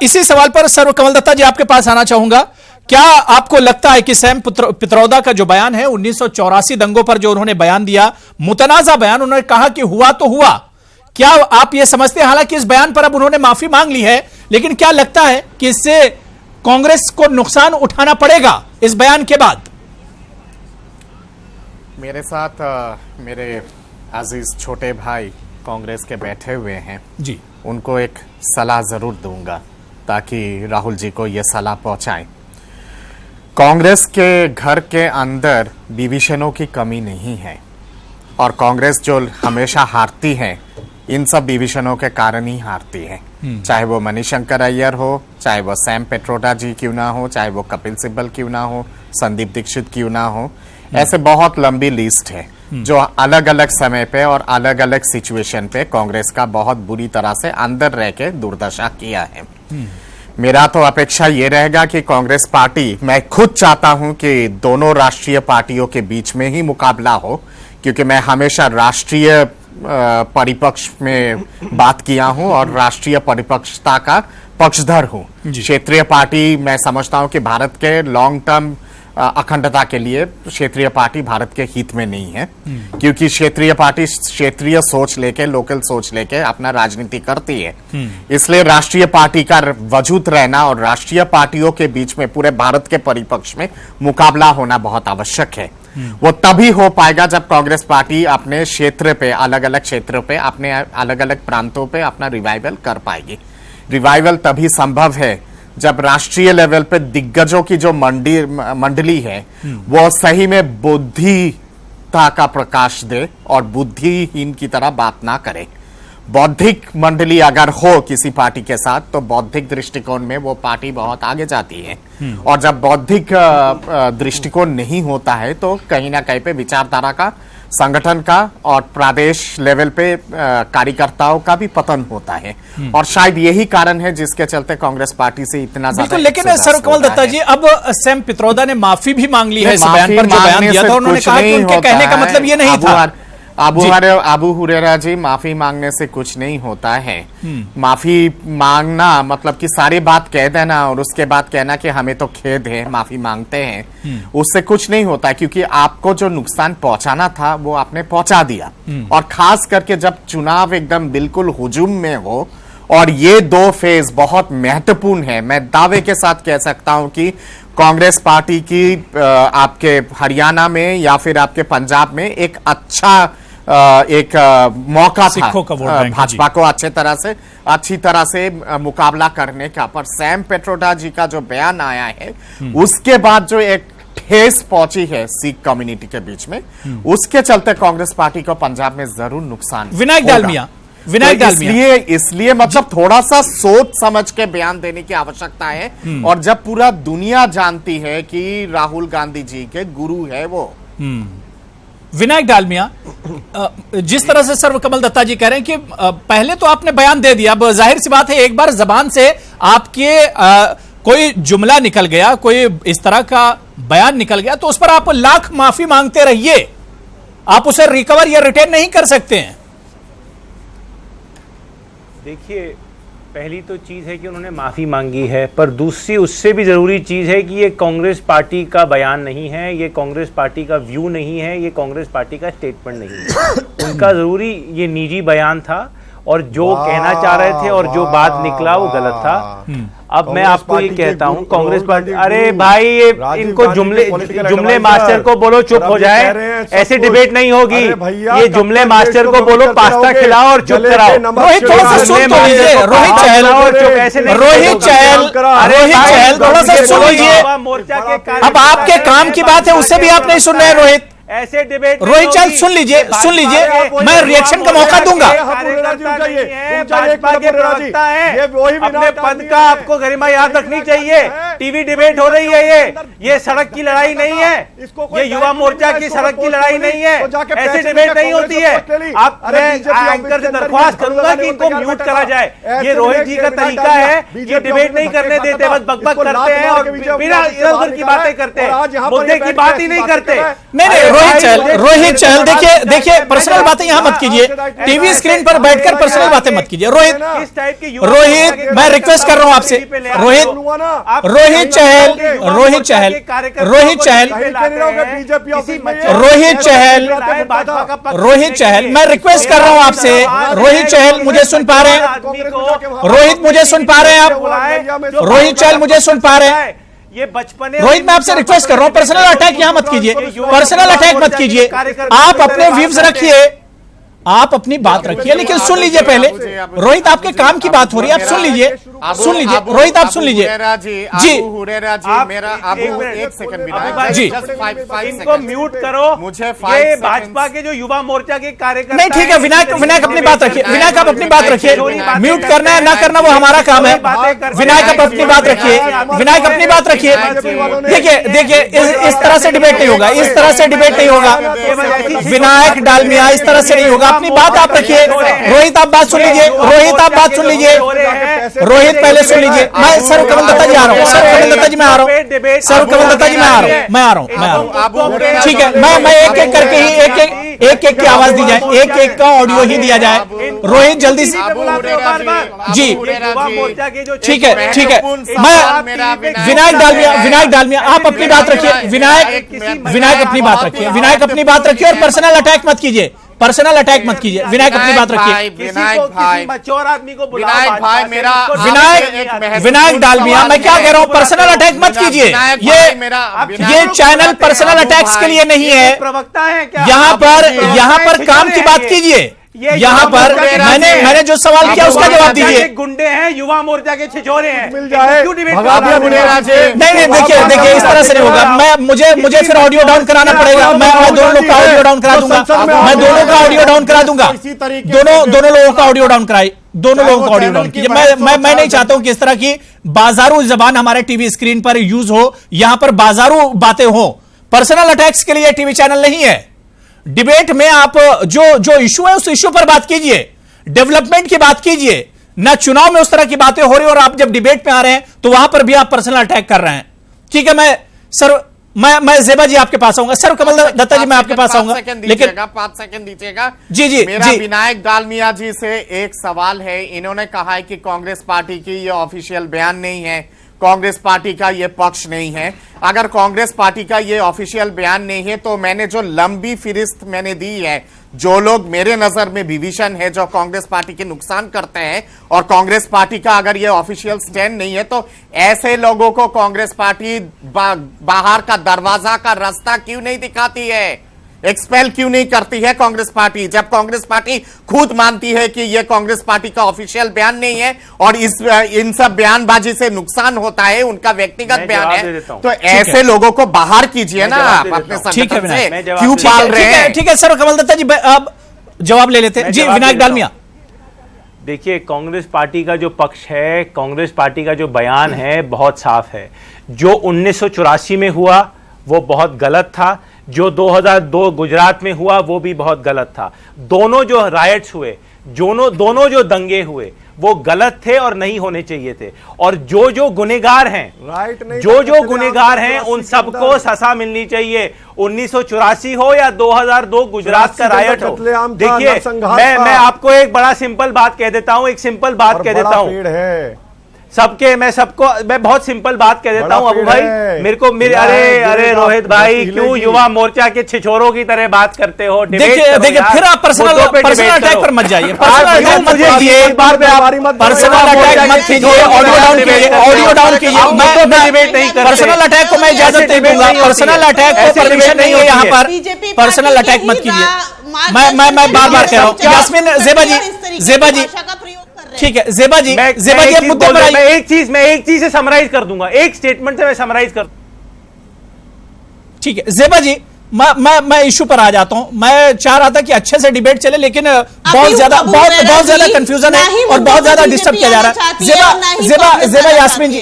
इसी सवाल पर सर कमल दत्ता जी आपके पास आना चाहूंगा। क्या आपको लगता है कि सैम पित्रोदा का जो बयान है, 1984 दंगों पर जो उन्होंने बयान दिया, मुतनाजा बयान, उन्होंने कहा कि हुआ तो हुआ, क्या आप यह समझते हैं, हालांकि इस बयान पर अब उन्होंने माफी मांग ली है, लेकिन क्या लगता है कि इससे कांग्रेस को नुकसान उठाना पड़ेगा इस बयान के बाद? मेरे साथ मेरे अजीज छोटे भाई कांग्रेस के बैठे हुए हैं जी, उनको एक सलाह जरूर दूंगा ताकि राहुल जी को यह सलाह पहुंचाएं। कांग्रेस के घर के अंदर डिविजनों की कमी नहीं है और कांग्रेस जो हमेशा हारती है, इन सब डिविजनों के कारण ही हारती है। चाहे वो मणिशंकर अय्यर हो, चाहे वो सैम पित्रोदा जी क्यों ना हो, चाहे वो कपिल सिब्बल क्यों ना हो, संदीप दीक्षित क्यों ना हो, ऐसे बहुत लंबी लिस्ट है जो अलग अलग समय पे और अलग अलग सिचुएशन पे कांग्रेस का बहुत बुरी तरह से अंदर रह के दुर्दशा किया है। मेरा तो अपेक्षा ये रहेगा कि कांग्रेस पार्टी, मैं खुद चाहता हूं कि दोनों राष्ट्रीय पार्टियों के बीच में ही मुकाबला हो, क्योंकि मैं हमेशा राष्ट्रीय परिपक्ष में बात किया हूं और राष्ट्रीय परिपक्षता का पक्षधर हूं। क्षेत्रीय पार्टी मैं समझता हूं कि भारत के लॉन्ग टर्म अखंडता के लिए क्षेत्रीय पार्टी भारत के हित में नहीं है, क्योंकि क्षेत्रीय पार्टी क्षेत्रीय सोच लेके, लोकल सोच लेके अपना राजनीति करती है। इसलिए राष्ट्रीय पार्टी का वजूद रहना और राष्ट्रीय पार्टियों के बीच में पूरे भारत के परिपक्ष में मुकाबला होना बहुत आवश्यक है। वो तभी हो पाएगा जब कांग्रेस पार्टी अपने क्षेत्र पे, अलग अलग क्षेत्रों पे, अपने अलग अलग प्रांतों पे अपना रिवाइवल कर पाएगी। रिवाइवल तभी संभव है जब राष्ट्रीय लेवल पे दिग्गजों की जो मंडली है वो सही में बुद्धिता का प्रकाश दे और बुद्धिहीन की तरह बात ना करे। बौद्धिक मंडली अगर हो किसी पार्टी के साथ तो बौद्धिक दृष्टिकोण में वो पार्टी बहुत आगे जाती है, और जब बौद्धिक दृष्टिकोण नहीं होता है तो कहीं ना कहीं पे विचारधारा का, संगठन का और प्रदेश लेवल पे कार्यकर्ताओं का भी पतन होता है। और शायद यही कारण है जिसके चलते कांग्रेस पार्टी से इतना ज्यादा। बिल्कुल, लेकिन सर कमल दत्ता जी, अब सैम पित्रोदा ने माफी भी मांग ली है इस बयान पर जो बयान दिया था। उन्होंने कहा कि उनके कहने का मतलब ये नहीं था। अबू हुरेरा जी, माफी मांगने से कुछ नहीं होता है। माफी मांगना मतलब कि सारी बात कह देना और उसके बाद कहना कि हमें तो खेद है, माफी मांगते हैं, उससे कुछ नहीं होता, क्योंकि आपको जो नुकसान पहुंचाना था वो आपने पहुंचा दिया। और खास करके जब चुनाव एकदम बिल्कुल हुजूम में हो और ये दो फेज बहुत महत्वपूर्ण है। मैं दावे के साथ कह सकता हूं कि कांग्रेस पार्टी की आपके हरियाणा में या फिर आपके पंजाब में एक अच्छा मौका था भाजपा को अच्छी तरह से मुकाबला करने का। पर सैम पित्रोदा जी का जो बयान आया है उसके बाद जो एक ठेस पहुंची है सिख कम्युनिटी के बीच में, उसके चलते कांग्रेस पार्टी को पंजाब में जरूर नुकसान। विनायक डालमिया, इसलिए मतलब थोड़ा सा सोच समझ के बयान देने की आवश्यकता है। और जब पूरा दुनिया जानती है कि राहुल गांधी जी के गुरु है वो। विनायक डालमिया, जिस तरह से सर्व कमल दत्ता जी कह रहे हैं कि पहले तो आपने बयान दे दिया, अब जाहिर सी बात है एक बार जबान से आपके कोई जुमला निकल गया, कोई इस तरह का बयान निकल गया, तो उस पर आप लाख माफी मांगते रहिए, आप उसे रिकवर या रिटेन नहीं कर सकते हैं। देखिए, पहली तो चीज़ है कि उन्होंने माफ़ी मांगी है, पर दूसरी उससे भी ज़रूरी चीज़ है कि ये कांग्रेस पार्टी का बयान नहीं है, ये कांग्रेस पार्टी का व्यू नहीं है, ये कांग्रेस पार्टी का स्टेटमेंट नहीं है। उनका ज़रूरी ये निजी बयान था और जो कहना चाह रहे थे और जो बात निकला वो गलत था। अब मैं आपको ये कहता हूँ, कांग्रेस पार्टी, अरे भाई ये इनको जुमले मास्टर को बोलो चुप हो जाए, ऐसे डिबेट नहीं होगी। ये जुमले मास्टर को बोलो पास्ता खिलाओ और चुप कराओ। रोहित थोड़ा सा सुन तो लीजिए, रोहित चहल थोड़ा सा सुन लीजिए। अब आपके काम की बात है, उससे भी आप नहीं सुन रहे रोहित। ऐसे डिबेट रोहित चहल सुन लीजिए, मैं रिएक्शन का मौका दूंगा। अपने पद का आपको गरिमा याद रखनी चाहिए। टीवी डिबेट हो रही है, ये सड़क की लड़ाई नहीं है, ये युवा मोर्चा की सड़क की लड़ाई नहीं है, ऐसे डिबेट नहीं होती है। आप, मैं एंकर से दरख्वास्त करूंगा कि इनको म्यूट करा जाए। ये रोहित जी का तरीका है, ये डिबेट नहीं करने देते, बस बकबक करते हैं और बिना इधर उधर की बातें करते हैं, मुद्दे की बात ही नहीं करते। नहीं, रोहित चहल देखिए पर्सनल बातें यहां मत कीजिए, टीवी स्क्रीन पर बैठकर पर्सनल बातें मत कीजिए। रोहित मैं रिक्वेस्ट कर रहा हूं आपसे, रोहित चहल मैं रिक्वेस्ट कर रहा हूं आपसे। रोहित चहल मुझे सुन पा रहे हैं? रोहित मुझे सुन पा रहे हैं आप? रोहित चहल मुझे सुन पा रहे हैं? ये बचपन, रोहित मैं आपसे रिक्वेस्ट कर रहा हूं, पर्सनल अटैक यहां मत कीजिए, पर्सनल अटैक मत कीजिए। आप अपने व्यूज रखिए, आप अपनी बात रखिए, लेकिन सुन लीजिए पहले। रोहित आपके काम की बात हो रही है, आप सुन लीजिए रोहित, आप सुन लीजिए जी। एक सेकंड जी, इनको म्यूट करो। मुझे ये भाजपा के जो युवा मोर्चा के कार्यकर्ता, नहीं ठीक है, विनायक अपनी बात रखिए, विनायक आप अपनी बात रखिए। म्यूट करना है ना करना वो हमारा काम है। विनायक आप अपनी बात रखिए, विनायक अपनी बात रखिए। देखिए इस तरह से डिबेट नहीं होगा, इस तरह से डिबेट नहीं होगा। विनायक डालमिया इस तरह से नहीं होगा, अपनी बात आप रखिए। रोहित आप बात सुन लीजिए, रोहित आप बात सुन लीजिए, रोहित पहले सुन लीजिए। मैं सर कमल दत्ता जी आ रहा हूँ, सर कमल दत्ता जी मैं आ रहा हूँ, सर कमल दत्ता जी मैं आ रहा हूँ। ठीक है, मैं एक एक करके ही एक एक की आवाज दी जाए, एक एक का ऑडियो ही दिया जाए। रोहित जल्दी से जी, ठीक है ठीक है। मैं विनायक डालमिया आप अपनी बात रखिए, विनायक अपनी बात रखिए, विनायक अपनी बात रखिए और पर्सनल अटैक मत कीजिए, पर्सनल अटैक मत कीजिए। विनायक अपनी बात रखिए। विनायक डालमिया मैं क्या कह रहा हूं, पर्सनल अटैक मत कीजिए। ये चैनल पर्सनल अटैक्स के लिए नहीं है। प्रवक्ता है क्या? यहाँ पर काम की बात कीजिए। यहाँ पर मैंने जो सवाल किया उसका जवाब दीजिए। गुंडे हैं, युवा मोर्चा के छिछोरे हैं, मिल जाए क्यों डिबेट नहीं देखिए इस तरह से नहीं होगा। मुझे फिर ऑडियो डाउन कराना पड़ेगा। मैं दोनों लोग का ऑडियो डाउन करा दूंगा, मैं दोनों का ऑडियो डाउन करा दूंगा। दोनों लोगों का ऑडियो डाउन कराई, दोनों लोगों का ऑडियो डाउन कीजिए। मैं नहीं चाहता हूं कि इस तरह की बाजारू जबान हमारे टीवी स्क्रीन पर यूज हो, यहां पर बाजारू बातें हो। पर्सनल अटैक्स के लिए टीवी चैनल नहीं है। डिबेट में आप जो इशू है उस इशू पर बात कीजिए, डेवलपमेंट की बात कीजिए, ना चुनाव में उस तरह की बातें हो रही और आप जब डिबेट में आ रहे हैं तो वहां पर भी आप पर्सनल अटैक कर रहे हैं। ठीक है, मैं जेबा जी आपके पास आऊंगा, सर कमल दत्ता जी मैं आपके पास आऊंगा, लेकिन 5 सेकंड दीजिएगा। जी मेरा विनायक डालमिया जी से एक सवाल है। इन्होंने कहा है कि कांग्रेस पार्टी की ये ऑफिशियल बयान नहीं है, कांग्रेस पार्टी का ये पक्ष नहीं है। अगर कांग्रेस पार्टी का ये ऑफिशियल बयान नहीं है तो मैंने जो लंबी फिरिस्त मैंने दी है, जो लोग मेरे नजर में विभीषण है, जो कांग्रेस पार्टी के नुकसान करते हैं, और कांग्रेस पार्टी का अगर ये ऑफिशियल स्टैंड नहीं है तो ऐसे लोगों को कांग्रेस पार्टी बाहर का दरवाजा का रास्ता क्यों नहीं दिखाती है, एक्सपेल क्यों नहीं करती है कांग्रेस पार्टी, जब कांग्रेस पार्टी खुद मानती है कि यह कांग्रेस पार्टी का ऑफिशियल बयान नहीं है और इन सब बयानबाजी से नुकसान होता है, उनका व्यक्तिगत बयान है, तो ऐसे लोगों को बाहर कीजिए ना आप अपने संगठन से, क्यों पाल रहे हैं? ठीक है सर कमल दत्ता जी अब जवाब ले लेते हैं। जी विनायक डालमिया। देखिए, कांग्रेस पार्टी का जो पक्ष है, कांग्रेस पार्टी का जो बयान है बहुत साफ है। जो 1984 में हुआ वो बहुत गलत था, जो 2002 गुजरात में हुआ वो भी बहुत गलत था। दोनों जो रायट्स हुए, दोनों जो दंगे हुए वो गलत थे और नहीं होने चाहिए थे। और जो गुनेगार हैं, जो गुनेगार हैं उन सबको सजा मिलनी चाहिए। 1984 हो या 2002 गुजरात का रायट हो। देखिए, मैं आपको एक बड़ा सिंपल बात कह देता हूं, एक सिंपल बात कह देता हूं मैं बहुत सिंपल बात कह देता हूं अबू भाई, अरे रोहित भाई, क्यों युवा मोर्चा के छिछोरों की तरह बात करते हो? देखिए फिर आप पर्सनल अटैक पर मत जाइए, पर्सनल अटैक मत कीजिए, ऑडियो डाउन कीजिए। पर्सनल अटैक को मैं इजाजत नहीं दूंगा, पर्सनल अटैक को परमिशन नहीं है यहाँ पर, पर्सनल अटैक मत कीजिए। मैं बार बार कह रहा हूँ। यास्मीन, जेबा जी ठीक है, जेबा जी अब मुद्दे पर आइए। मैं एक चीज से समराइज कर दूंगा, एक स्टेटमेंट से मैं समराइज कर। ठीक है जेबा जी, मैं इशू पर आ जाता हूं। मैं चाह रहा था कि अच्छे से डिबेट चले, लेकिन बहुत ज्यादा कंफ्यूजन है और बहुत ज्यादा डिस्टर्ब किया जा रहा है।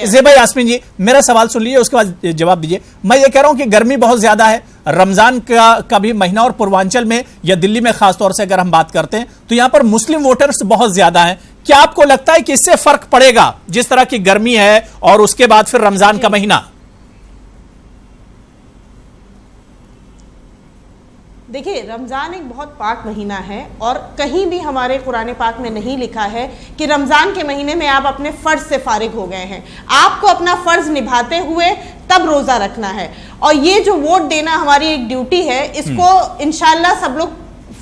जेबा यास्मीन जी मेरा सवाल सुन लीजिए, उसके बाद जवाब दीजिए। मैं ये कह रहा हूं कि गर्मी बहुत ज्यादा है, रमजान का भी महीना, और पूर्वांचल में या दिल्ली में खासतौर से अगर हम बात करते हैं तो यहां पर मुस्लिम वोटर्स बहुत ज्यादा हैं। क्या आपको लगता है कि इससे फर्क पड़ेगा, जिस तरह की गर्मी है और उसके बाद फिर रमजान का महीना? देखिए, रमज़ान एक बहुत पाक महीना है और कहीं भी हमारे कुरान पाक में नहीं लिखा है कि रमज़ान के महीने में आप अपने फ़र्ज से फारिग हो गए हैं। आपको अपना फ़र्ज निभाते हुए तब रोज़ा रखना है, और ये जो वोट देना हमारी एक ड्यूटी है, इसको इंशाल्लाह सब लोग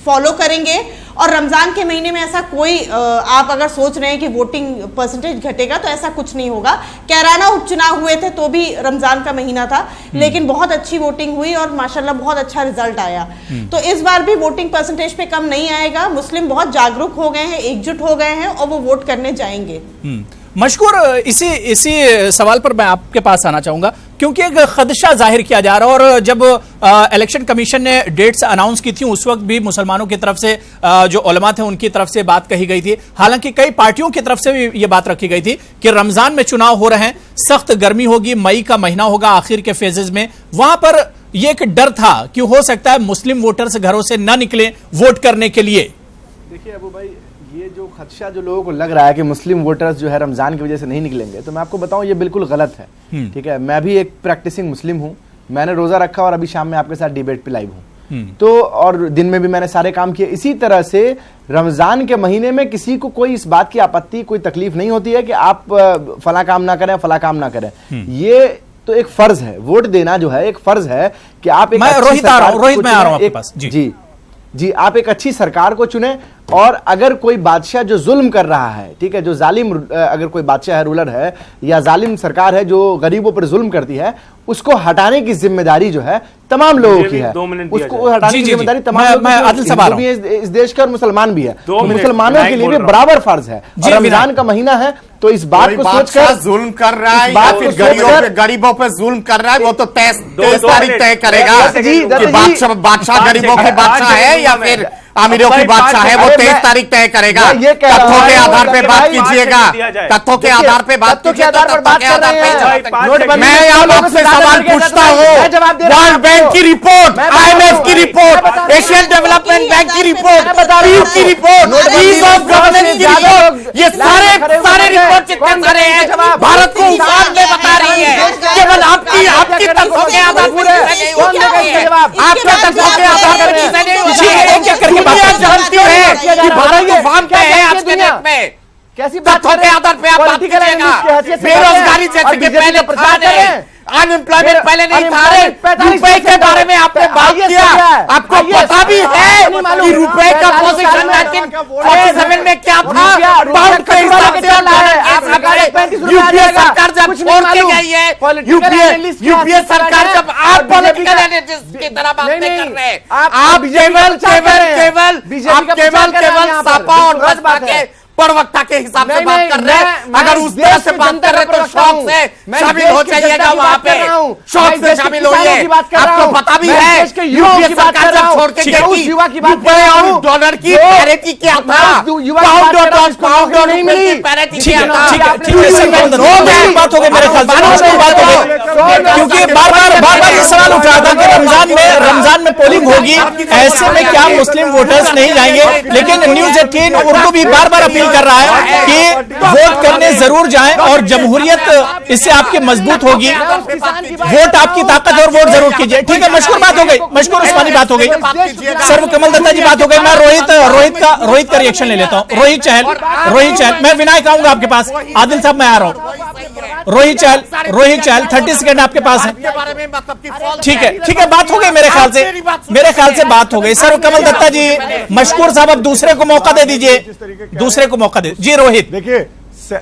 फॉलो करेंगे। और रमज़ान के महीने में ऐसा कोई आप अगर सोच रहे हैं कि वोटिंग परसेंटेज घटेगा, तो ऐसा कुछ नहीं होगा। कैराना उपचुनाव हुए थे तो भी रमज़ान का महीना था, लेकिन बहुत अच्छी वोटिंग हुई और माशाल्लाह बहुत अच्छा रिजल्ट आया। तो इस बार भी वोटिंग परसेंटेज पे कम नहीं आएगा। मुस्लिम बहुत जागरूक हो गए हैं, एकजुट हो गए हैं और वो वोट करने जाएंगे। मशकूर, इसी सवाल पर मैं आपके पास आना चाहूंगा, क्योंकि एक खदशा जाहिर किया जा रहा है। और जब इलेक्शन कमीशन ने डेट्स अनाउंस की थी, उस वक्त भी मुसलमानों की तरफ से जो उलमा थे उनकी तरफ से बात कही गई थी। हालांकि कई पार्टियों की तरफ से भी ये बात रखी गई थी कि रमजान में चुनाव हो रहे हैं, सख्त गर्मी होगी, मई का महीना होगा आखिर के फेजेस में। वहां पर यह एक डर था कि हो सकता है मुस्लिम वोटर्स घरों से न निकले वोट करने के लिए। देखिए अबू भाई, ये जो खदशा जो लोगों को लग रहा है कि मुस्लिम वोटर्स जो है रमजान की वजह से नहीं निकलेंगे, तो मैं आपको बताऊं ये बिल्कुल गलत है। ठीक है, मैं भी एक प्रैक्टिसिंग मुस्लिम हूं, मैंने रोजा रखा और अभी शाम में आपके साथ डिबेट पे लाइव हूं, तो और दिन में भी मैंने सारे काम किए। इसी तरह से रमजान के महीने में किसी को कोई इस बात की आपत्ति, कोई तकलीफ नहीं होती है कि आप फला काम ना करें, फला काम ना करें। ये तो एक फर्ज है, वोट देना जो है एक फर्ज है कि आप एक रोहित आ रहा हूं आपके पास। जी, आप एक अच्छी सरकार को चुने, और अगर कोई बादशाह जो जुल्म कर रहा है, ठीक है, जो जालिम, अगर कोई बादशाह है, रूलर है, या जालिम सरकार है जो गरीबों पर जुल्म करती है, उसको हटाने की जिम्मेदारी जो है तमाम लोगों की है। उसको हटाने की जिम्मेदारी तमाम लोगों की है, इस देश के और मुसलमान भी है, तो मुसलमानों के लिए भी बराबर फर्ज है। रमजान का महीना है, तो इस बात को सोचकर जुल्म कर रहा है या फिर गरीबों पे जुल्म कर रहा है, वो तो 23 तारीख तय करेगा। बादशाह गरीबों के बादशाह है या फिर अमीरों की बादशाह है, वो 23 तारीख तय करेगा। तथ्यों के आधार पे बात कीजिएगा, तथ्यों के आधार पे बात कीजिएगा, तथ्यों के आधार पे। मैं यहाँ आपसे सवाल पूछता हूँ, वर्ल्ड बैंक की रिपोर्ट, IMF की रिपोर्ट, एशियन डेवलपमेंट बैंक की रिपोर्ट, पीस की रिपोर्ट, पीस ऑफ गवर्नेंस की रिपोर्ट, ये सारे रिपोर्ट जितने सारे हैं भारत को उखाड़ के बता रही है। केवल आपकी तथ्यों के आधार पर आपके तथ्यों के आधार पर दुनिया जानती है कि भारत तूफान पे है आज के डेट में। कैसी बात के आधार पे आप बात कीजिएगा। बेरोजगारी जैसे कि पहले प्रचार करें, अनएम्प्लॉयमेंट पहले नहीं था, रुपए के बारे में आपने बात किया। आपको पता भी है कि रुपए का पोजीशन 1947 में क्या था, पाउंड के हिसाब से। यूपीए सरकार जब छोड़ के गई है, यूपीए सरकार जब आप पॉलिटिकल एनालिस्ट की तरह बात नहीं कर रहे, आप केवल सापा और बसपा के प्रवक्ता के हिसाब से बात कर रहे हैं। अगर उस तरह से बात कर रहे तो शौक से शामिल हो जाइएगा, वहां पे शौक से शामिल होइए। आपको पता भी है यूपीए सरकार जब छोड़ के गई, रुपए और डॉलर की पैरिटी क्या था, पाउंड और रुपए की पैरिटी क्या था। बात हो गई मेरे ख्याल से, बात हो गई, क्योंकि बार-बार ये सवाल उठ रहा था कि रमजान में पोलिंग होगी, ऐसे में क्या मुस्लिम वोटर्स नहीं जाएंगे। लेकिन न्यूज़ 18 उर्दू भी बार-बार अपील कर रहा है कि वोट करने जरूर जाएं और जमहूरियत इससे आपकी मजबूत होगी। वोट आपकी ताकत और वोट जरूर कीजिए। ठीक है, मशकूर बात हो गई, मशकूर उस्मानी बात हो गई, सर्व कमल दत्ता जी बात हो गई। मैं रोहित का रिएक्शन ले लेता हूं। रोहित चहल, मैं विनायक आऊंगा आपके पास। आदिल साहब मैं आ रहा हूं। रोहित चहल 30 सेकंड आपके पास है। ठीक है, बात हो गई मेरे ख्याल से बात हो गई। सर्व कमल दत्ता जी, मशकूर साहब अब दूसरे को मौका दे दीजिए, दूसरे को मौका दे। जी रोहित, देखिए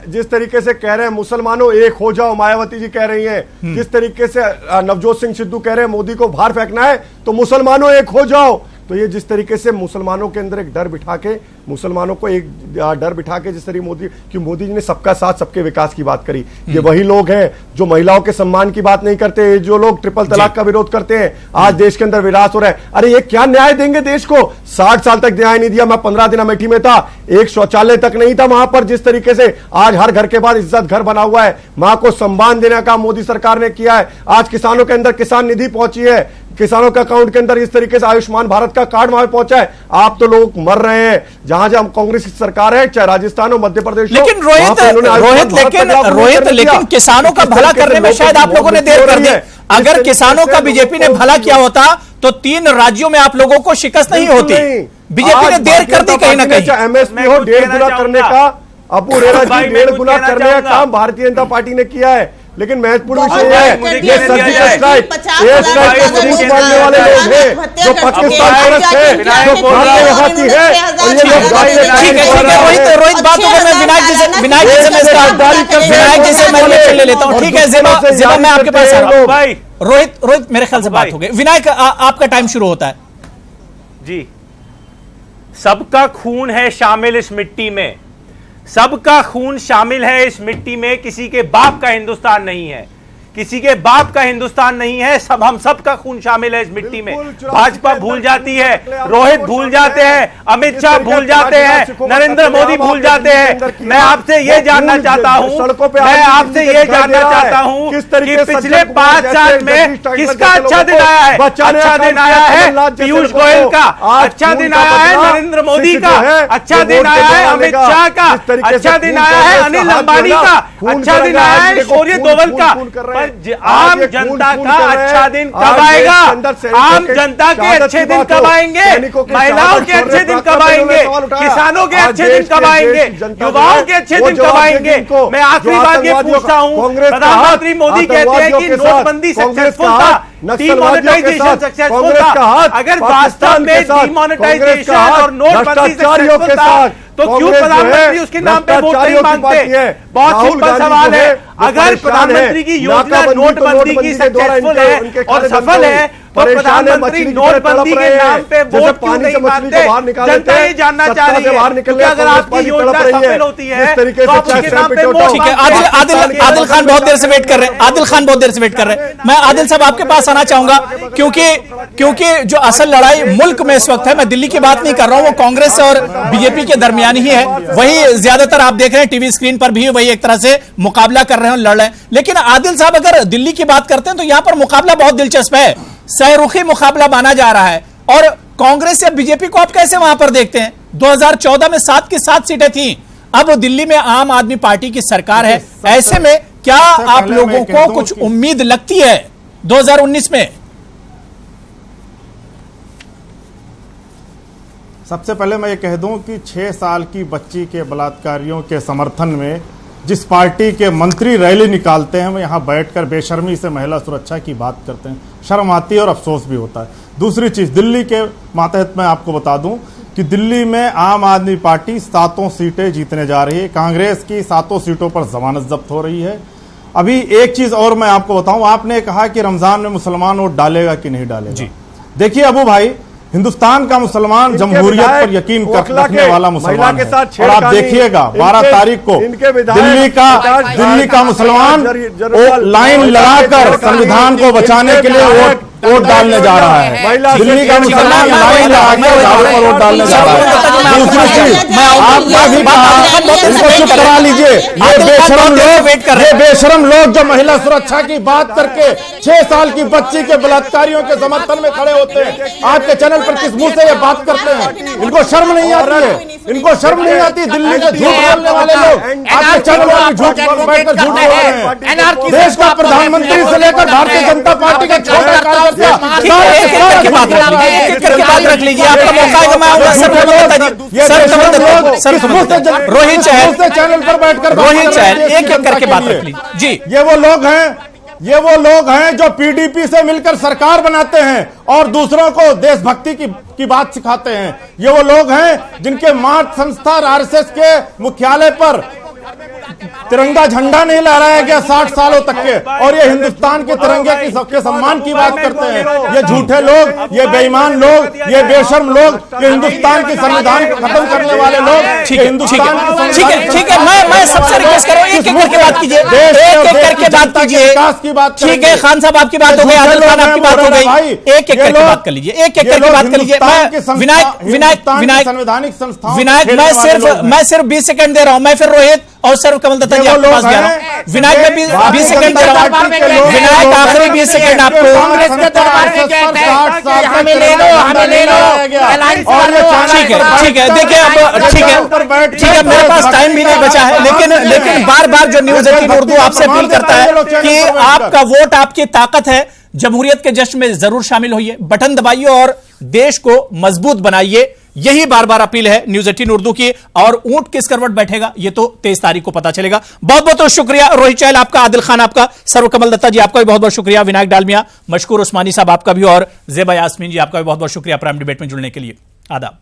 जिस तरीके से कह रहे हैं मुसलमानों एक हो जाओ, मायावती जी कह रही हैं, जिस तरीके से नवजोत सिंह सिद्धू कह रहे हैं मोदी को बाहर फेंकना है तो मुसलमानों एक हो जाओ, तो ये जिस तरीके से मुसलमानों के अंदर एक डर बिठा के, मुसलमानों को एक डर बिठा के, जिस तरीके मोदी जी ने सबका साथ सबके विकास की बात करी, ये वही लोग हैं जो महिलाओं के सम्मान की बात नहीं करते, जो लोग ट्रिपल तलाक का विरोध करते हैं। आज देश के अंदर विरास हो रहा है। अरे ये क्या न्याय देंगे देश को? 60 साल तक न्याय नहीं दिया। मैं 15 दिन अमेठी में था, एक शौचालय तक नहीं था वहां पर। जिस तरीके से आज हर घर के बाद इज्जत घर बना हुआ है, मां को सम्मान देने का मोदी सरकार ने किया है। आज किसानों के अंदर किसान निधि पहुंची है, किसानों के अकाउंट के अंदर इस तरीके से आयुष्मान भारत का कार्ड वहां पहुंचा है। आप तो लोग मर रहे हैं जहां जहां कांग्रेस की सरकार है, चाहे राजस्थान हो, मध्य प्रदेश। लेकिन रोहित लेकिन किसानों का भला करने में शायद आप लोगों ने देर कर दी। अगर किसानों का बीजेपी ने भला किया होता तो 3 राज्यों में आप लोगों को शिकस्त नहीं होती। बीजेपी ने देर कर दी कहीं ना कहीं। एमएसपी हो 1.5 गुना करने का, अपू रेरा जी 1.5 गुना करने का काम भारतीय जनता पार्टी ने किया है। लेकिन महत्वपूर्ण विषय है ये सर्जिकल स्ट्राइक, एयर स्ट्राइक को सबूत मानने वाले लोग हैं जो पाकिस्तान परस्त है, जो भारतीय है, और ये लोग रोहित बात हो गई। मैं विनायक जी से मैं रिएक्शन ले लेता हूं। ठीक है ज़िबा, मैं आपके पास आ रहा हूं। रोहित मेरे ख्याल से बात हो गई। विनायक आपका टाइम शुरू होता है जी। सबका खून है शामिल इस मिट्टी में, सबका खून शामिल है इस मिट्टी में, किसी के बाप का हिंदुस्तान नहीं है। किसी के बाप का हिंदुस्तान नहीं है, सब हम सब का खून शामिल है इस मिट्टी में। भाजपा भूल जाती है, रोहित भूल जाते हैं, अमित शाह भूल जाते हैं, नरेंद्र मोदी भूल जाते हैं। मैं आपसे ये जानना चाहता हूं कि पिछले 5 साल में किसका अच्छा दिन आया है? अच्छा दिन आया है पीयूष गोयल का, अच्छा दिन आया है नरेंद्र मोदी का, अच्छा दिन आया है अमित शाह का, अच्छा दिन आया है अनिल अंबानी का, अच्छा दिन आया है शौर्य दोवल का। आम जनता का अच्छा दिन कब आएगा? आम जनता के अच्छे दिन कब आएंगे? महिलाओं के अच्छे दिन कब आएंगे? किसानों के अच्छे दिन कब आएंगे? युवाओं के अच्छे दिन कब आएंगे? मैं आखिरी बात ये पूछता हूं, प्रधानमंत्री मोदी कहते हैं कि नोटबंदी सक्सेसफुल था, डिमोनेटाइजेशन सक्सेसफुल था। अगर वास्तव में डिमोनेटाइजेशन और नोटबंदी सक्सेसफुल था तो क्यों प्रधानमंत्री उसके नाम पे वोट नहीं मांगते? बहुत सिंपल सवाल है। अगर प्रधानमंत्री की योजना नोटबंदी की सक्सेसफुल है और सफल है तो प्रधानमंत्री नोटबंदी के नाम पे वोट क्यों नहीं मांगते? जनता ये जानना चाह रही है कि अगर आपकी योजना सफल होती है तो आप उसके नाम पे वोट ठीक है। आदिल खान बहुत देर से वेट कर रहे हैं, आदिल खान बहुत देर से वेट कर रहे हैं। मैं आदिल साहब आपके पास आना चाहूंगा क्योंकि जो असल लड़ाई मुल्क में इस वक्त है, मैं दिल्ली की बात नहीं कर रहा हूं, वो कांग्रेस और बीजेपी के दरमियान ही है। वही ज्यादातर आप देख रहे हैं टीवी स्क्रीन पर भी, वही एक तरह से मुकाबला कर रहे हैं, लड़ रहे हैं। लेकिन आदिल साहब अगर दिल्ली की बात करते हैं तो यहां पर मुकाबला बहुत दिलचस्प है, सहरुखी मुकाबला माना जा रहा है। और कांग्रेस या बीजेपी को आप कैसे वहां पर देखते हैं? 2014 में 7 की 7 सीटें थी, अब दिल्ली में आम आदमी पार्टी की सरकार है। ऐसे में क्या आप लोगों को कुछ उम्मीद लगती है 2019 में? सबसे पहले मैं ये कह दूं कि 6 साल की बच्ची के बलात्कारियों के समर्थन में जिस पार्टी के मंत्री रैली निकालते हैं वो यहाँ बैठकर बेशर्मी से महिला सुरक्षा की बात करते हैं, शर्म आती है और अफसोस भी होता है। दूसरी चीज, दिल्ली के मातहत मैं आपको बता दूं कि दिल्ली में आम आदमी पार्टी 7 सीटें जीतने जा रही है, कांग्रेस की 7 सीटों पर जमानत जब्त हो रही है। अभी एक चीज और मैं आपको बताऊं, आपने कहा कि रमजान में मुसलमान वोट डालेगा कि नहीं डालेगा। देखिए अबू भाई, हिंदुस्तान का मुसलमान जमहूरियत पर यकीन रखने वाला मुसलमान है। और आप देखिएगा 12 तारीख को दिल्ली का मुसलमान लाइन लगाकर संविधान को बचाने के लिए वोट डालने जा रहा है। दिल्ली का मुसलमान लाइन लगाकर वोट डालने जा रहा है। दूसरी चीज आपने भी कहा, इनको चुप करा लीजिए। ये बेशरम लोग जो महिला सुरक्षा की बात करके 6 साल की बच्ची के बलात्कारियों के समर्थन में खड़े होते हैं, आपके चैनल पर किस मुंह से ये बात करते हैं? इनको शर्म नहीं आती है? इनको शर्म नहीं आती? दिल्ली के झूठ बोलने वाले लोग आपके चैनल पर झूठ बैठकर झूठ बोल रहे हैं। देश का प्रधानमंत्री से लेकर भारतीय जनता पार्टी का छोटा कार्यकर्ता एक करके बात रख लीजिए, आपका मौका है। मैं आऊंगा रोहित चैनल पर बैठकर रोहित चैन एक करके बात रख लीजिए जी। ये वो लोग हैं जो पीडीपी से मिलकर सरकार बनाते हैं और दूसरों को देशभक्ति की बात सिखाते हैं। ये वो लोग हैं जिनके मातृ संस्था आरएसएस के मुख्यालय पर तिरंगा झंडा नहीं लहराया गया 60 सालों तक के, और ये हिंदुस्तान के तिरंगे की सबके सम्मान की बात करते हैं। ये झूठे लोग, ये बेईमान लोग, ये बेशर्म लोग, ये हिंदुस्तान के संविधान को खत्म करने वाले लोग। ठीक है, मैं सबसे रिक्वेस्ट कर रहा हूं, एक करके बात कीजिए, एक करके बात कीजिए। विकास की बात ठीक है, खान साहब आपकी बात हो गई, आदिल खान आपकी बात हो गई, एक करके बात कर लीजिए, एक करके बात कर लीजिए। विनायक मैं सिर्फ 20 सेकंड दे रहा हूं, मैं फिर रोहित और सर्व कमल दत्ता जी आपके पास जा रहा हूं। विनायक में 20 सेकंड दे रहा हूं, विनायक आखिरी 20 सेकंड आपको। ठीक है, देखिए अब ठीक है, मेरे पास टाइम भी नहीं बचा है, लेकिन बार बार जो न्यूज़ 18 उर्दू आपसे अपील करता है कि आपका वोट आपकी ताकत है, जमहूरियत के जश्न में जरूर शामिल होइए, बटन दबाइए और देश को मजबूत बनाइए। यही बार बार अपील है न्यूज़ 18 उर्दू की। और ऊंट किस करवट बैठेगा ये तो 23 तारीख को पता चलेगा। बहुत बहुत शुक्रिया रोहित चहल आपका, आदिल खान आपका, सर्व कमल दत्ता जी आपका भी बहुत बहुत शुक्रिया, विनायक डालमिया, मशकूर उस्मानी साहब आपका भी, और जेबा यास्मीन जी आपका भी बहुत बहुत शुक्रिया प्राइम डिबेट में जुड़ने के लिए। आदाब।